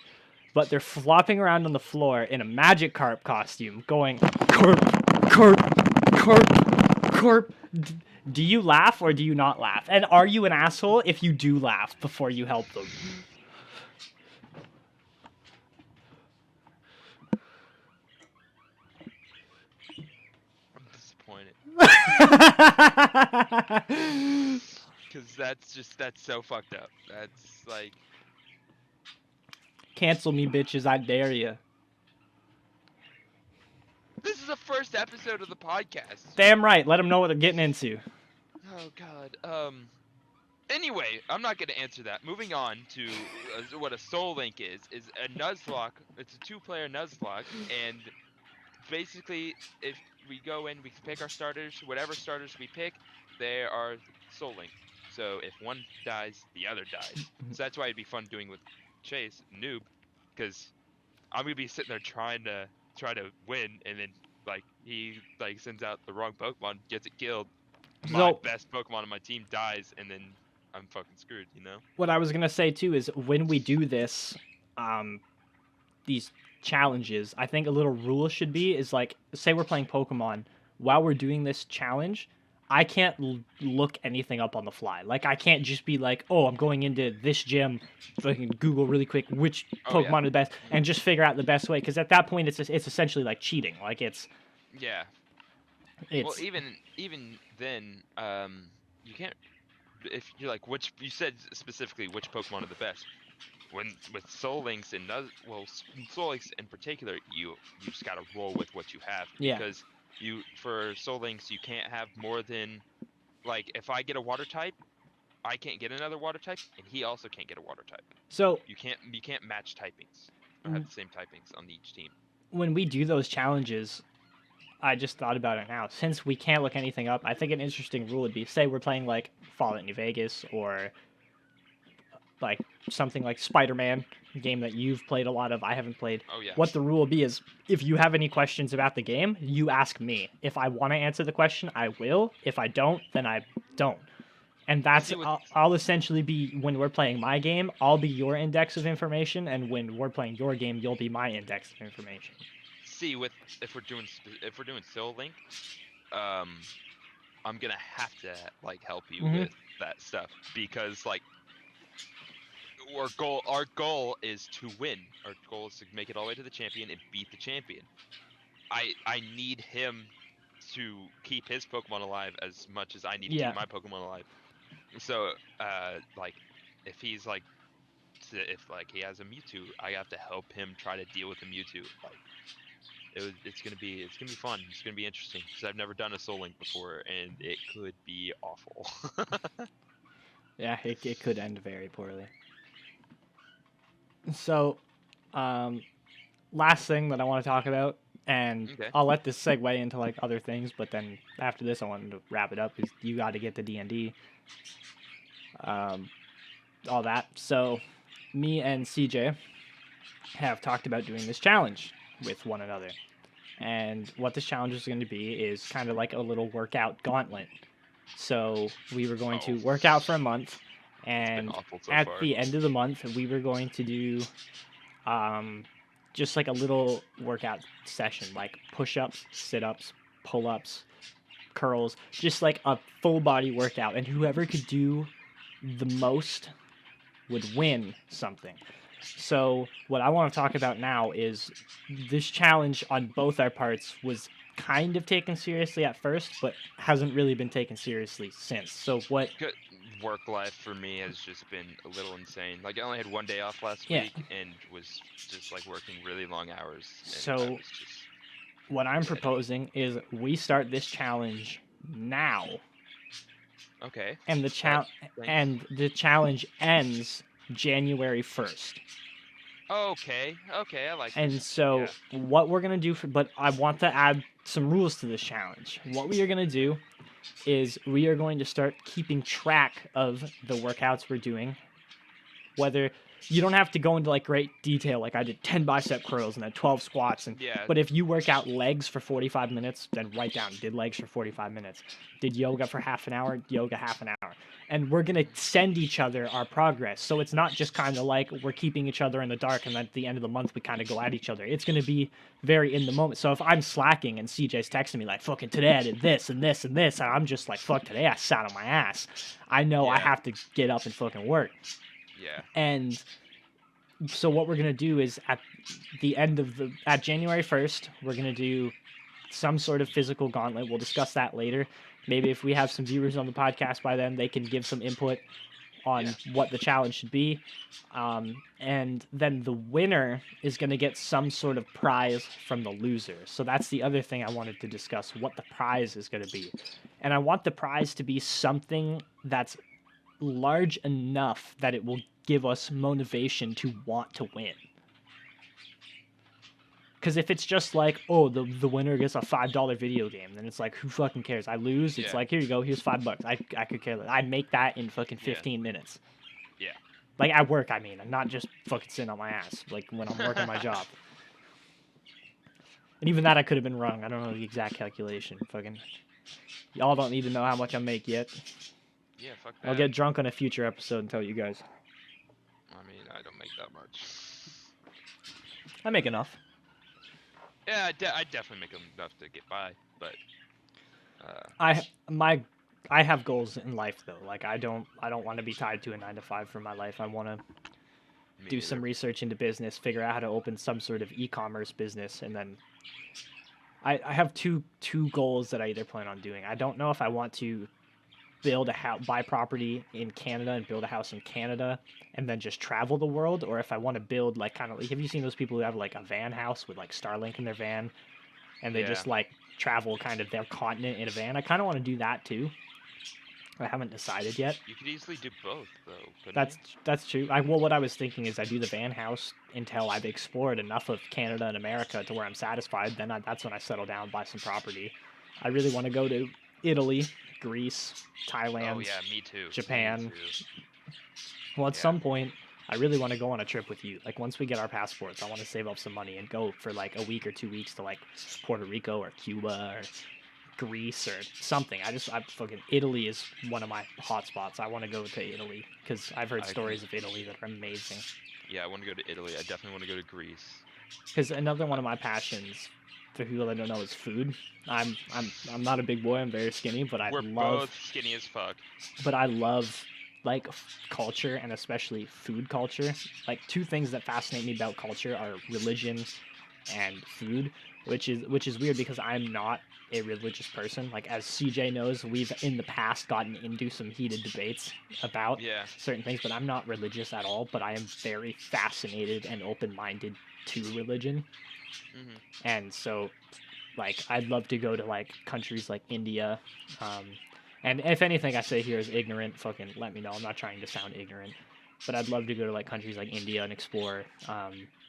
but they're flopping around on the floor in a Magikarp costume, going corp, corp, corp, corp. Do you laugh or do you not laugh? And are you an asshole if you do laugh before you help them? I'm disappointed. Because that's so fucked up. That's like, Cancel me, bitches! I dare you. this is the first episode of the podcast. Damn right. Let them know what they're getting into. Oh God. Anyway, I'm not gonna answer that. Moving on to what a Soul Link is a Nuzlocke. It's a two-player Nuzlocke, and basically, if we go in, we pick our starters. Whatever starters we pick, they are Soul Link. So if one dies, the other dies. So that's why it'd be fun doing with Chase Noob, because I'm gonna be sitting there try to win, and then like he like sends out the wrong Pokemon, gets it killed. My So best Pokemon on my team dies, and then I'm fucking screwed. You know? what I was gonna say too is when we do this, these challenges, I think a little rule should be is like, say we're playing Pokemon while we're doing this challenge. I can't look anything up on the fly. Like I can't just be like, oh, I'm going into this gym, so I can Google really quick which Oh yeah. Pokemon is the best, and just figure out the best way. Because at that point, it's essentially like cheating. Like Yeah. Well, it's even then, you can't. If you're like which you said specifically which Pokemon are the best. When with Soul Links and Soul Links in particular, you just gotta roll with what you have yeah. because you for Soul Links you can't have more than like if I get a water type, I can't get another water type, and he also can't get a water type. So You can't match typings or have the same typings on each team. when we do those challenges, I just thought about it now. Since we can't look anything up, I think an interesting rule would be, say we're playing like Fallout New Vegas or like something like Spider-Man, a game that you've played a lot of, I haven't played. Oh yeah. What the rule will be is if you have any questions about the game, you ask me. If I want to answer the question, I will. If I don't, then I don't. And that's See, with- I'll essentially be, when we're playing my game, I'll be your index of information, and when we're playing your game, you'll be my index of information. See, with if we're doing Soul Link, I'm gonna have to like help you Mhm. with that stuff because like our goal is to win. Our goal is to make it all the way to the champion and beat the champion. I need him to keep his Pokemon alive as much as I need to Yeah. keep my Pokemon alive. So like if he's like if like he has a Mewtwo, I have to help him try to deal with the Mewtwo. Like it's gonna be fun. It's gonna be interesting because I've never done a Soul Link before, and it could be awful. Yeah, it could end very poorly. So, last thing that I want to talk about, and Okay. I'll let this segue into like other things, but then after this, I wanted to wrap it up because you got to get to D&D, all that. So, me and CJ have talked about doing this challenge with one another, and what this challenge is going to be is kind of like a little workout gauntlet. So we were going to work out for a month, and awful so at far. the end of the month, we were going to do just like a little workout session, like push-ups, sit-ups, pull-ups, curls, just like a full body workout. And whoever could do the most would win something. So what I want to talk about now is this challenge on both our parts was kind of taken seriously at first, but hasn't really been taken seriously since. So what? Work life for me has just been a little insane. Like I only had one day off last Yeah. week and was just like working really long hours, and I So was just what I'm dead. proposing is we start this challenge now, Okay. and Thanks. the challenge ends January 1st. Okay. Okay. I like And this. so Yeah. what we're gonna do but I want to add some rules to this challenge. What we are gonna do is we are going to start keeping track of the workouts we're doing. Whether you don't have to go into like great detail, like I did 10 bicep curls and then 12 squats, Yeah. but if you work out legs for 45 minutes, then write down did legs for 45 minutes, did yoga for half an hour, yoga half an hour, and we're gonna send each other our progress. So it's not just kind of like we're keeping each other in the dark, and then at the end of the month we kind of go at each other. It's gonna be very in the moment. So if I'm slacking and CJ's texting me like fucking today I did this and this and this, and I'm just like fuck today I sat on my ass, I know I Yeah. have to get up and fucking work. Yeah. And so what we're gonna do is at January 1st, we're gonna do some sort of physical gauntlet. We'll discuss that later. Maybe if we have some viewers on the podcast by then, they can give some input on what the challenge should be. And then the winner is going to get some sort of prize from the loser. So that's the other thing I wanted to discuss, what the prize is going to be. And I want the prize to be something that's large enough that it will give us motivation to want to win. Because if it's just like, oh, the winner gets a $5 video game, then it's like, who fucking cares? I lose. It's like, here you go. Here's $5. I could care less. I'd make that in fucking 15 minutes. Yeah. Like at work, I mean, I'm not just fucking sitting on my ass. Like when I'm working my job. And even that I could have been wrong. I don't know the exact calculation. Fucking, y'all don't need to know how much I make yet. Yeah. Fuck that. I'll get drunk on a future episode and tell you guys. I mean, I don't make that much. I make enough. Yeah, I definitely make enough to get by, but I have goals in life though. Like I don't want to be tied to a 9 to 5 for my life. I want to do some research into business, figure out how to open some sort of e-commerce business, and then I have two goals that I either plan on doing. I don't know if I want to build a house, buy property in Canada and build a house in Canada and then just travel the world, or if I want to build like kind of like, have you seen those people who have like a van house with like Starlink in their van and they just like travel kind of their continent in a van? I kind of want to do that too. I haven't decided yet. You could easily do both though, couldn't you? That's true. Well, what I was thinking is I do the van house until I've explored enough of Canada and America to where I'm satisfied. Then that's when I settle down, buy some property. I really want to go to Italy, Greece, Thailand, Oh yeah, me too. Japan. Me too. Well, at some point, I really want to go on a trip with you. Like once we get our passports, I want to save up some money and go for like a week or 2 weeks to like Puerto Rico or Cuba or Greece or something. I fucking Italy is one of my hot spots. I want to go to Italy because I've heard stories of Italy that are amazing. Yeah, I want to go to Italy. I definitely want to go to Greece. Because another one of my passions, for people that don't know, is food. I'm not a big boy. I'm very skinny, but We're both skinny as fuck. But I love like culture and especially food culture. Like two things that fascinate me about culture are religion and food, which is weird because I'm not a religious person. Like as CJ knows, we've in the past gotten into some heated debates about certain things, but I'm not religious at all, but I am very fascinated and open-minded to religion. Mm-hmm. And so like I'd love to go to like countries like India, and if anything I say here is ignorant, fucking let me know. I'm not trying to sound ignorant, but I'd love to go to like countries like India and explore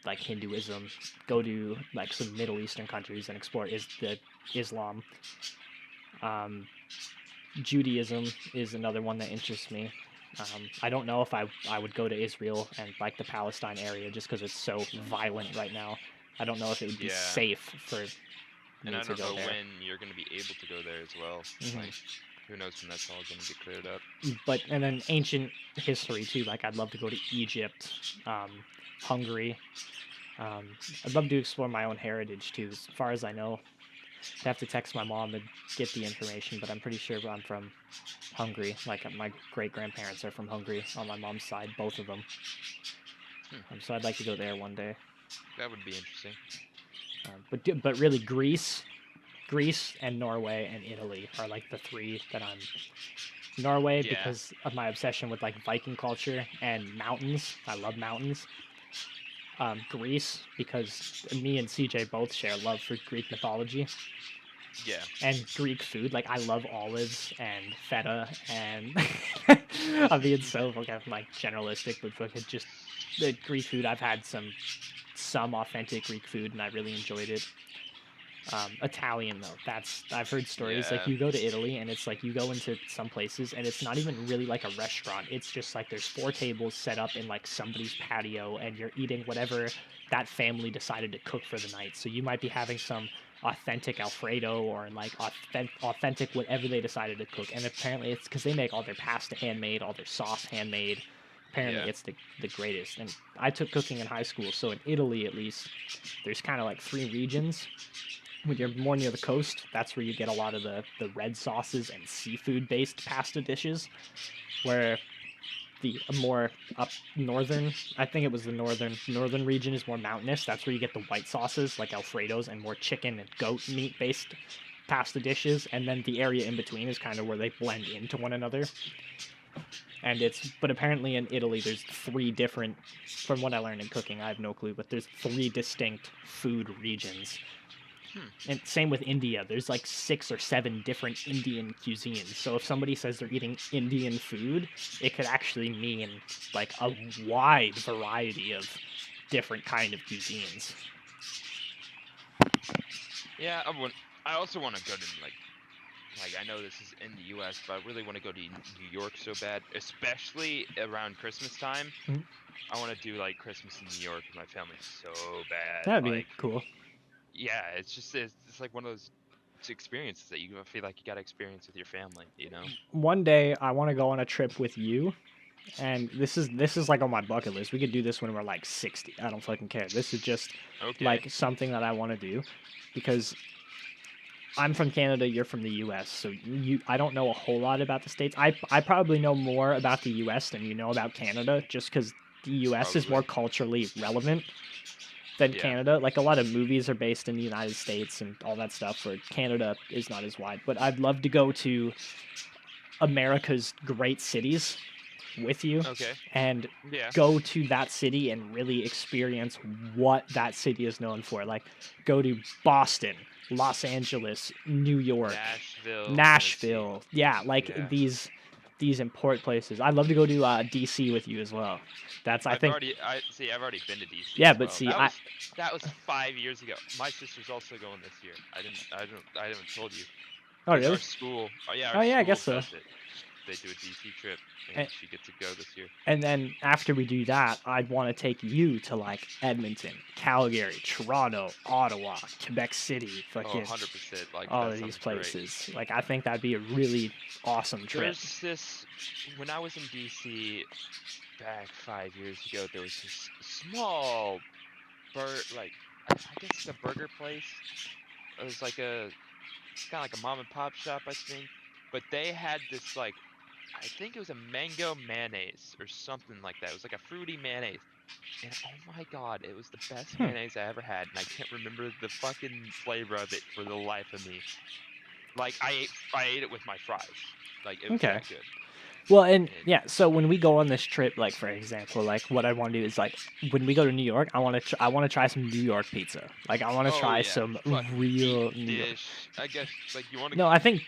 like Hinduism, go to like some Middle Eastern countries and explore Islam. Judaism is another one that interests me. I don't know if I would go to Israel and like the Palestine area just because it's so violent right now. I don't know if it would be safe for me to go there. And I don't know when you're going to be able to go there as well. Mm-hmm. Like, who knows when that's all going to get cleared up. But, and then ancient history too. Like, I'd love to go to Egypt, Hungary. I'd love to explore my own heritage too. As far as I know, I'd have to text my mom and get the information, but I'm pretty sure I'm from Hungary. Like my great grandparents are from Hungary on my mom's side, both of them. So I'd like to go there one day. That would be interesting. But really, Greece and Norway and Italy are like the three that I'm. Norway Yeah. because of my obsession with like Viking culture and mountains. I love mountains. Greece because me and CJ both share love for Greek mythology. Yeah. And Greek food. Like I love olives and feta and I'm being so like generalistic, but fucking just the Greek food. I've had some authentic Greek food and I really enjoyed it. Italian though, I've heard stories like Yeah. you go to Italy and it's like you go into some places and it's not even really like a restaurant. It's just like there's 4 tables set up in like somebody's patio and you're eating whatever that family decided to cook for the night. So you might be having some authentic Alfredo or like authentic whatever they decided to cook. And apparently it's because they make all their pasta handmade, all their sauce handmade. Apparently Yeah. it's the greatest. And I took cooking in high school, so in Italy at least, there's kind of like 3 regions. When you're more near the coast, that's where you get a lot of the red sauces and seafood based pasta dishes. Where the more up northern, I think it was the northern region is more mountainous. That's where you get the white sauces like Alfredos and more chicken and goat meat based pasta dishes. And then the area in between is kind of where they blend into one another. And but apparently in Italy there's 3 different, from what I learned in cooking, I have no clue, but there's 3 distinct food regions. And same with India. There's like 6 or 7 different Indian cuisines. So if somebody says they're eating Indian food, it could actually mean like a wide variety of different kind of cuisines. Yeah, I also want to go to like I know this is in the U.S., but I really want to go to New York so bad, especially around Christmas time. Mhm. I want to do like Christmas in New York with my family so bad. That'd like, be cool. Yeah, it's like one of those experiences that you feel like you got to experience with your family. One day I want to go on a trip with you. And this is like on my bucket list. We could do this when we're like 60. I don't fucking care. This is just Okay. like something that I want to do because I'm from Canada, you're from the US. So I don't know a whole lot about the States. I probably know more about the US than you know about Canada just cuz the US is more culturally relevant than Canada. Like a lot of movies are based in the United States and all that stuff, where Canada is not as wide. But I'd love to go to America's great cities with you and go to that city and really experience what that city is known for. Like go to Boston, Los Angeles, New York, Nashville. Yeah, like these important places. I'd love to go to DC with you as well. That's I've already been to DC. Yeah, but see, that was 5 years ago. My sister's also going this year. I haven't told you. Oh really? Our school. I guess so. They do a DC trip, and she gets to go this year. And then after we do that, I'd want to take you to like Edmonton, Calgary, Toronto, Ottawa, Quebec City, fucking 100%. Like all of these places. Like I think that'd be a really awesome trip. There's this when I was in DC back 5 years ago. There was this small I guess it's a burger place. It was like kind of like a mom and pop shop, I think. But they had this like, I think it was a mango mayonnaise or something like that. It was like a fruity mayonnaise. And oh my god, it was the best mayonnaise I ever had. And I can't remember the fucking flavor of it for the life of me. Like, I ate it with my fries. Like, it was that good. Well, and yeah, so when we go on this trip, like for example, like what I want to do is like when we go to New York, I want to try some New York pizza. Like I want to try some real New York. I guess like you want to. No, I think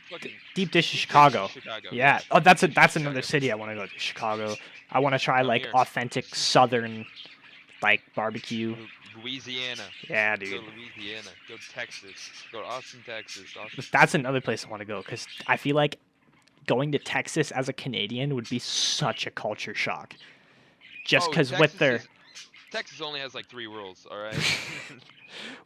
deep dish is Chicago. Yeah. Oh, that's another city I want to go to. Chicago. I want to try like authentic Southern, like barbecue. Louisiana. Yeah, dude. Go to Louisiana. Go to Texas. Go to Austin, Texas. That's another place I want to go because I feel like going to Texas as a Canadian would be such a culture shock. Just because Texas only has like 3 rules, all right?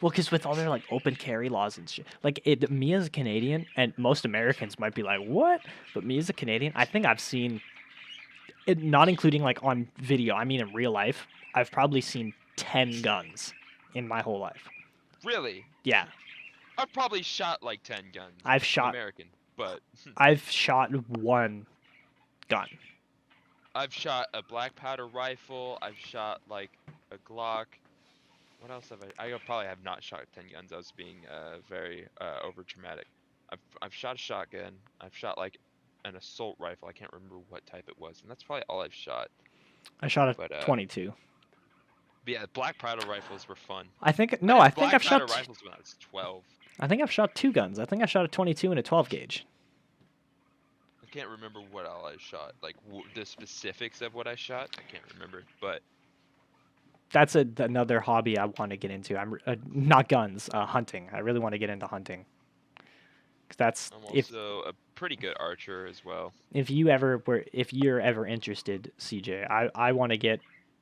Well, because with all their like open carry laws and shit, like me as a Canadian, and most Americans might be like, "What?" But me as a Canadian, I think I've seen it, not including like on video. I mean, in real life, I've probably seen 10 guns in my whole life. Really? Yeah. I've probably shot like 10 guns. I've I'm shot American, but I've shot one gun. I've shot a black powder rifle. I've shot like a Glock. What else have I? I probably have not shot 10 guns. I was being very over dramatic. I've shot a shotgun. I've shot like an assault rifle. I can't remember what type it was, and that's probably all I've shot. I shot a But 22. but yeah, black powder rifles were fun. I think I had I think black I've powder shot rifles when I was 12. I think I've shot 2 guns. I think I shot a 22 and a 12 gauge. I can't remember what all I shot. Like the specifics of what I shot, I can't remember. But That's another hobby I want to get into. I'm not guns, hunting. I really want to get into hunting. 'Cause that's I'm also a pretty good archer as well. if you're ever interested, CJ, I want to get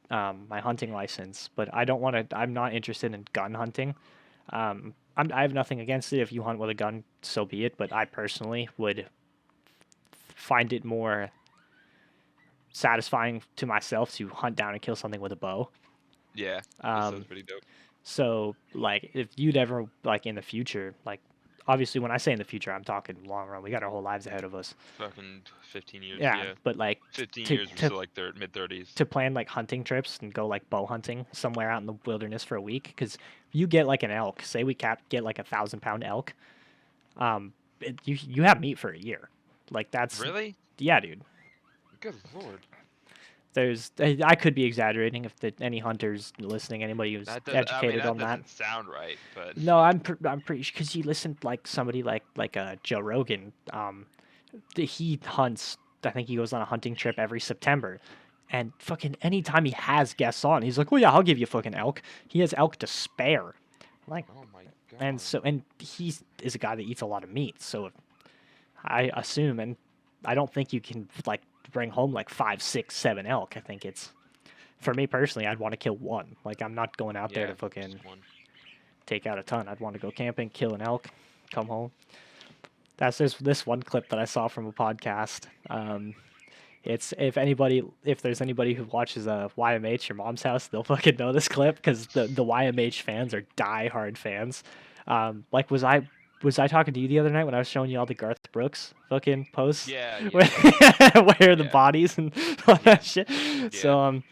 my hunting license, but I don't want to. I'm not interested in gun hunting. I have nothing against it. If you hunt with a gun, so be it. But I personally would find it more satisfying to myself to hunt down and kill something with a bow. Yeah, that sounds pretty dope. So, like, if you'd ever, like, in the future, like, obviously, when I say in the future, I'm talking long run. We got our whole lives ahead of us. Fucking 15 years. Yeah, Yeah. but, like, 15 to- years, we're to- still like mid-30s. to plan, like, hunting trips and go, like, bow hunting somewhere out in the wilderness for a week, because you get, like, an elk. Say we get, like, 1,000-pound elk. You have meat for a year. Like, that's... Really? Yeah, dude. Good lord. I could be exaggerating if any hunters listening, anybody who's That educated on that. doesn't sound right, but No, I'm pretty because you listen like somebody like Joe Rogan. He hunts. I think he goes on a hunting trip every September, and fucking anytime he has guests on, he's like, "Well, yeah, I'll give you fucking elk." He has elk to spare, like, oh my god. and he is a guy that eats a lot of meat. So I assume, and I don't think you can like bring home like 5, 6, 7 elk. I think it's for me personally, I'd want to kill one. Like I'm not going out there to fucking just one. take out a ton. I'd want to go camping, kill an elk, come home. There's this one clip that I saw from a podcast. It's if there's anybody who watches YMH your mom's house, they'll fucking know this clip because the YMH fans are diehard fans. Like was I talking to you the other night when I was showing you all the Garth Brooks fucking posts? Yeah. Where are the bodies and all that shit? Yeah. So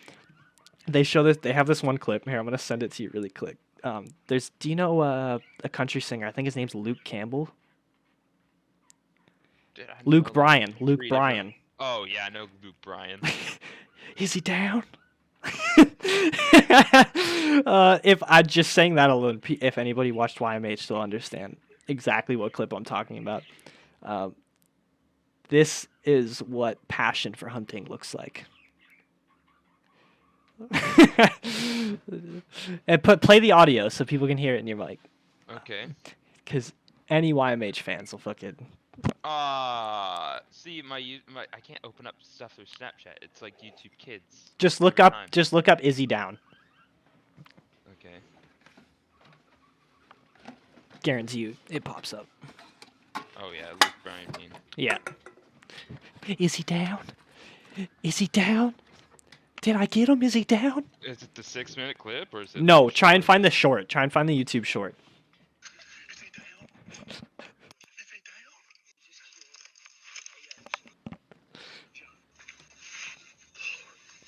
they show this. They have this one clip here. I'm gonna send it to you really quick. Do you know a country singer? I think his name's Luke Campbell. Luke Bryan. Luke Bryan. Oh yeah, I know Luke Bryan. Is he down? If I just saying that alone, if anybody watched YMH, they'll understand exactly what clip I'm talking about. This is what passion for hunting looks like. And play the audio so people can hear it in your mic. Okay. Because any YMH fans will fucking. See, I can't open up stuff through Snapchat. It's like YouTube Kids. Just look up Izzy Down. Okay. Guarantee you, it pops up. Oh yeah, Luke Bryan team. Yeah. Is he down? Is he down? Did I get him? Is he down? Is it the 6-minute clip or is it? No, try and find the short. Try and find the YouTube short. Is he down?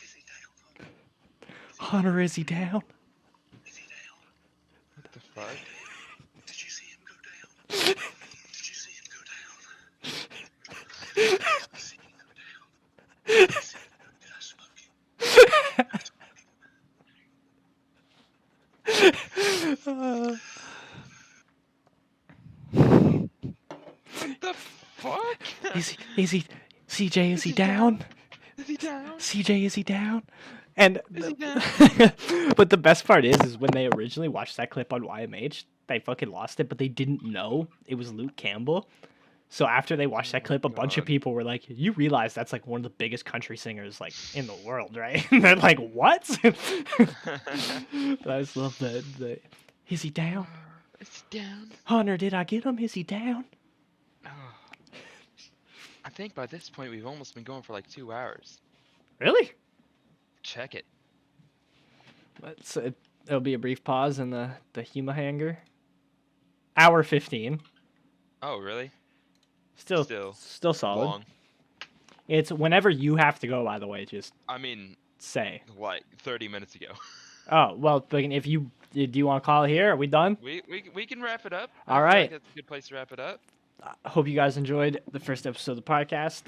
Is he down? Hunter, is he down? Is he down? What the fuck? Did you see him go down? Did you see him go down? Did you see him go down? Did you see him go down? What the fuck? Is he CJ, is he down? Is he down? CJ, is he down? And Is he down? but the best part is when they originally watched that clip on YMH, they fucking lost it, but they didn't know it was Luke Campbell. So after they watched that clip, a bunch of people were like, "You realize that's like one of the biggest country singers like in the world, right?" And they're like, "What?" But I just love that. Is he down? Is he down? Hunter, did I get him? Is he down? Oh. I think by this point we've almost been going for like 2 hours. Really? Check it. It'll be a brief pause in the Huma hanger. hour 15. Oh, really? Still Still solid. long. It's whenever you have to go. By the way, just I mean, say. like 30 minutes ago. Oh well, but if you do, you want to call it here? Are we done? We can wrap it up. All I feel right. like that's a good place to wrap it up. I hope you guys enjoyed the first episode of the podcast.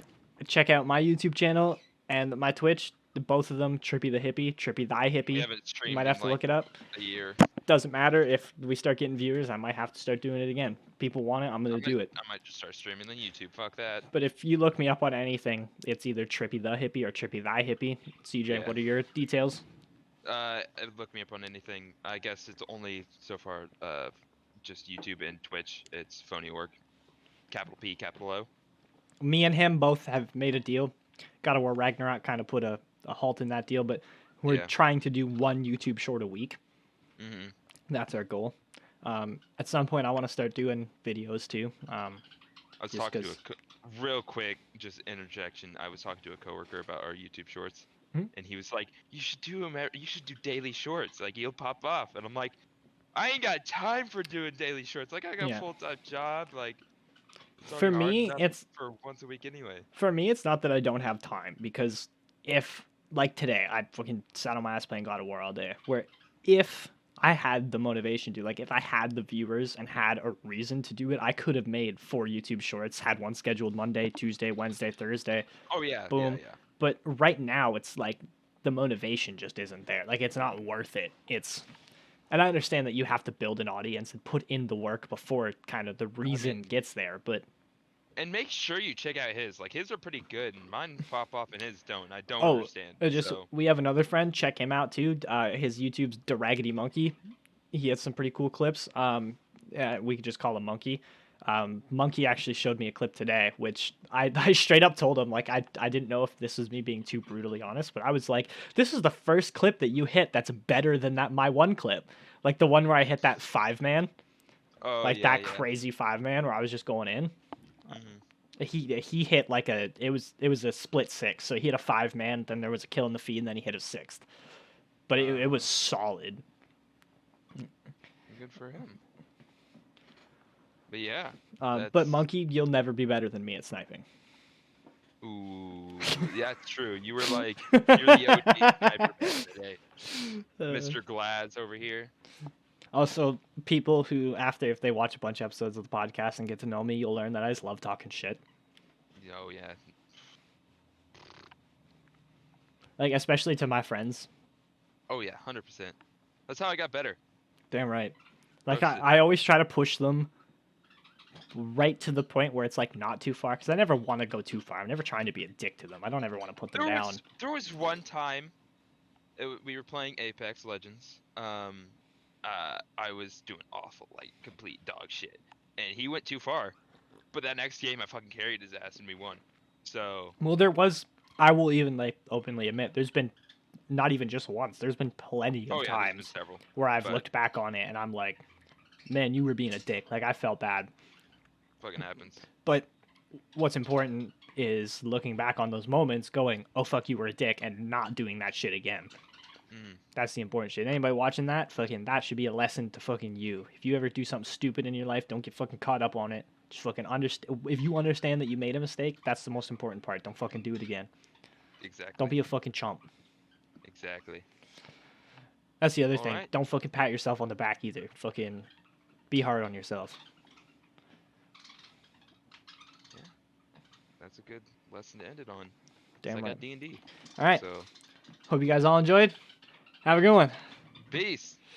Check out my YouTube channel and my Twitch. Both of them, Trippy the Hippie, Trippy Thy We Hippie. haven't You streamed might in have to like look it up. a year. Doesn't matter if we start getting viewers. I might have to start doing it again. People want it. I'm gonna do it. I might just start streaming on YouTube. Fuck that. But if you look me up on anything, it's either Trippy the Hippie or Trippy Thy Hippie. CJ, Yeah. what are your details? Look me up on anything. I guess it's only so far just YouTube and Twitch. It's Phony Work. Capital P, capital O. Me and him both have made a deal. God of War Ragnarok kind of put a halt in that deal, but we're Yeah. trying to do one YouTube short a week. Mm-hmm. That's our goal. At some point, I want to start doing videos too. I was Just talking 'cause- to real quick, just interjection. I was talking to a coworker about our YouTube shorts, Hmm? and he was like, "You should do them. You should do daily shorts. Like you'll pop off." And I'm like, "I ain't got time for doing daily shorts. Like I got Yeah. a full-time job. Like it's For already hard me, enough it's for once a week anyway." it's not that I don't have time, because if, like today, I fucking sat on my ass playing God of War all day. Where if I had the motivation to, like, if I had the viewers and had a reason to do it, I could have made 4 YouTube shorts, had one scheduled Monday, Tuesday, Wednesday, Thursday. Oh yeah, Boom. yeah. But right now, it's like the motivation just isn't there. Like, it's not worth it. And I understand that you have to build an audience and put in the work before kind of the reason gets there. But And make sure you check out his. Like his are pretty good, and mine pop off and his don't. I don't oh, understand. So, we have another friend. Check him out too. His YouTube's The Raggedy Monkey. He has some pretty cool clips. We could just call him Monkey. Monkey actually showed me a clip today, which I straight up told him, like, I didn't know if this was me being too brutally honest, but I was like, this is the first clip that you hit that's better than my one clip, like the one where I hit that 5-man, oh, that crazy 5-man where I was just going in. Mhm. He hit like it was a split 6, so he hit a 5-man, then there was a kill in the feed, and then he hit a 6th, but it was solid. Good for him. But yeah. But that's- Monkey, you'll never be better than me at sniping. Ooh, yeah, true. You were like, you're the OG sniper back today. Mr. Glads over here. Also, people who, if they watch a bunch of episodes of the podcast and get to know me, you'll learn that I just love talking shit. Oh yeah. Like, especially to my friends. Oh yeah, 100%. That's how I got better. Damn right. Like, Oh, shit. I always try to push them right to the point where it's, like, not too far, because I never want to go too far. I'm never trying to be a dick to them. I don't ever want to put them down. There was one time we were playing Apex Legends. I was doing awful, like complete dog shit, and he went too far. But that next game, I fucking carried his ass and we won. So Well, I will even, like, openly admit, there's been, not even just once, there's been plenty of there's been times several. where I've but- looked back on it and I'm like, man, you were being a dick. Like, I felt bad. Fucking happens. But what's important is looking back on those moments, going, "Oh fuck, you were a dick," and not doing that shit again. Mm. That's the important shit. Anybody watching that, fucking, that should be a lesson to fucking you. If you ever do something stupid in your life, don't get fucking caught up on it. Just fucking understand. If you understand that you made a mistake, that's the most important part. Don't fucking do it again. Exactly. Don't be a fucking chump. Exactly. That's the other thing. Alright. Don't fucking pat yourself on the back either. Fucking be hard on yourself. That's a good lesson to end it on. Damn I right. got D&D. All right. So Hope you guys all enjoyed. Have a good one. peace.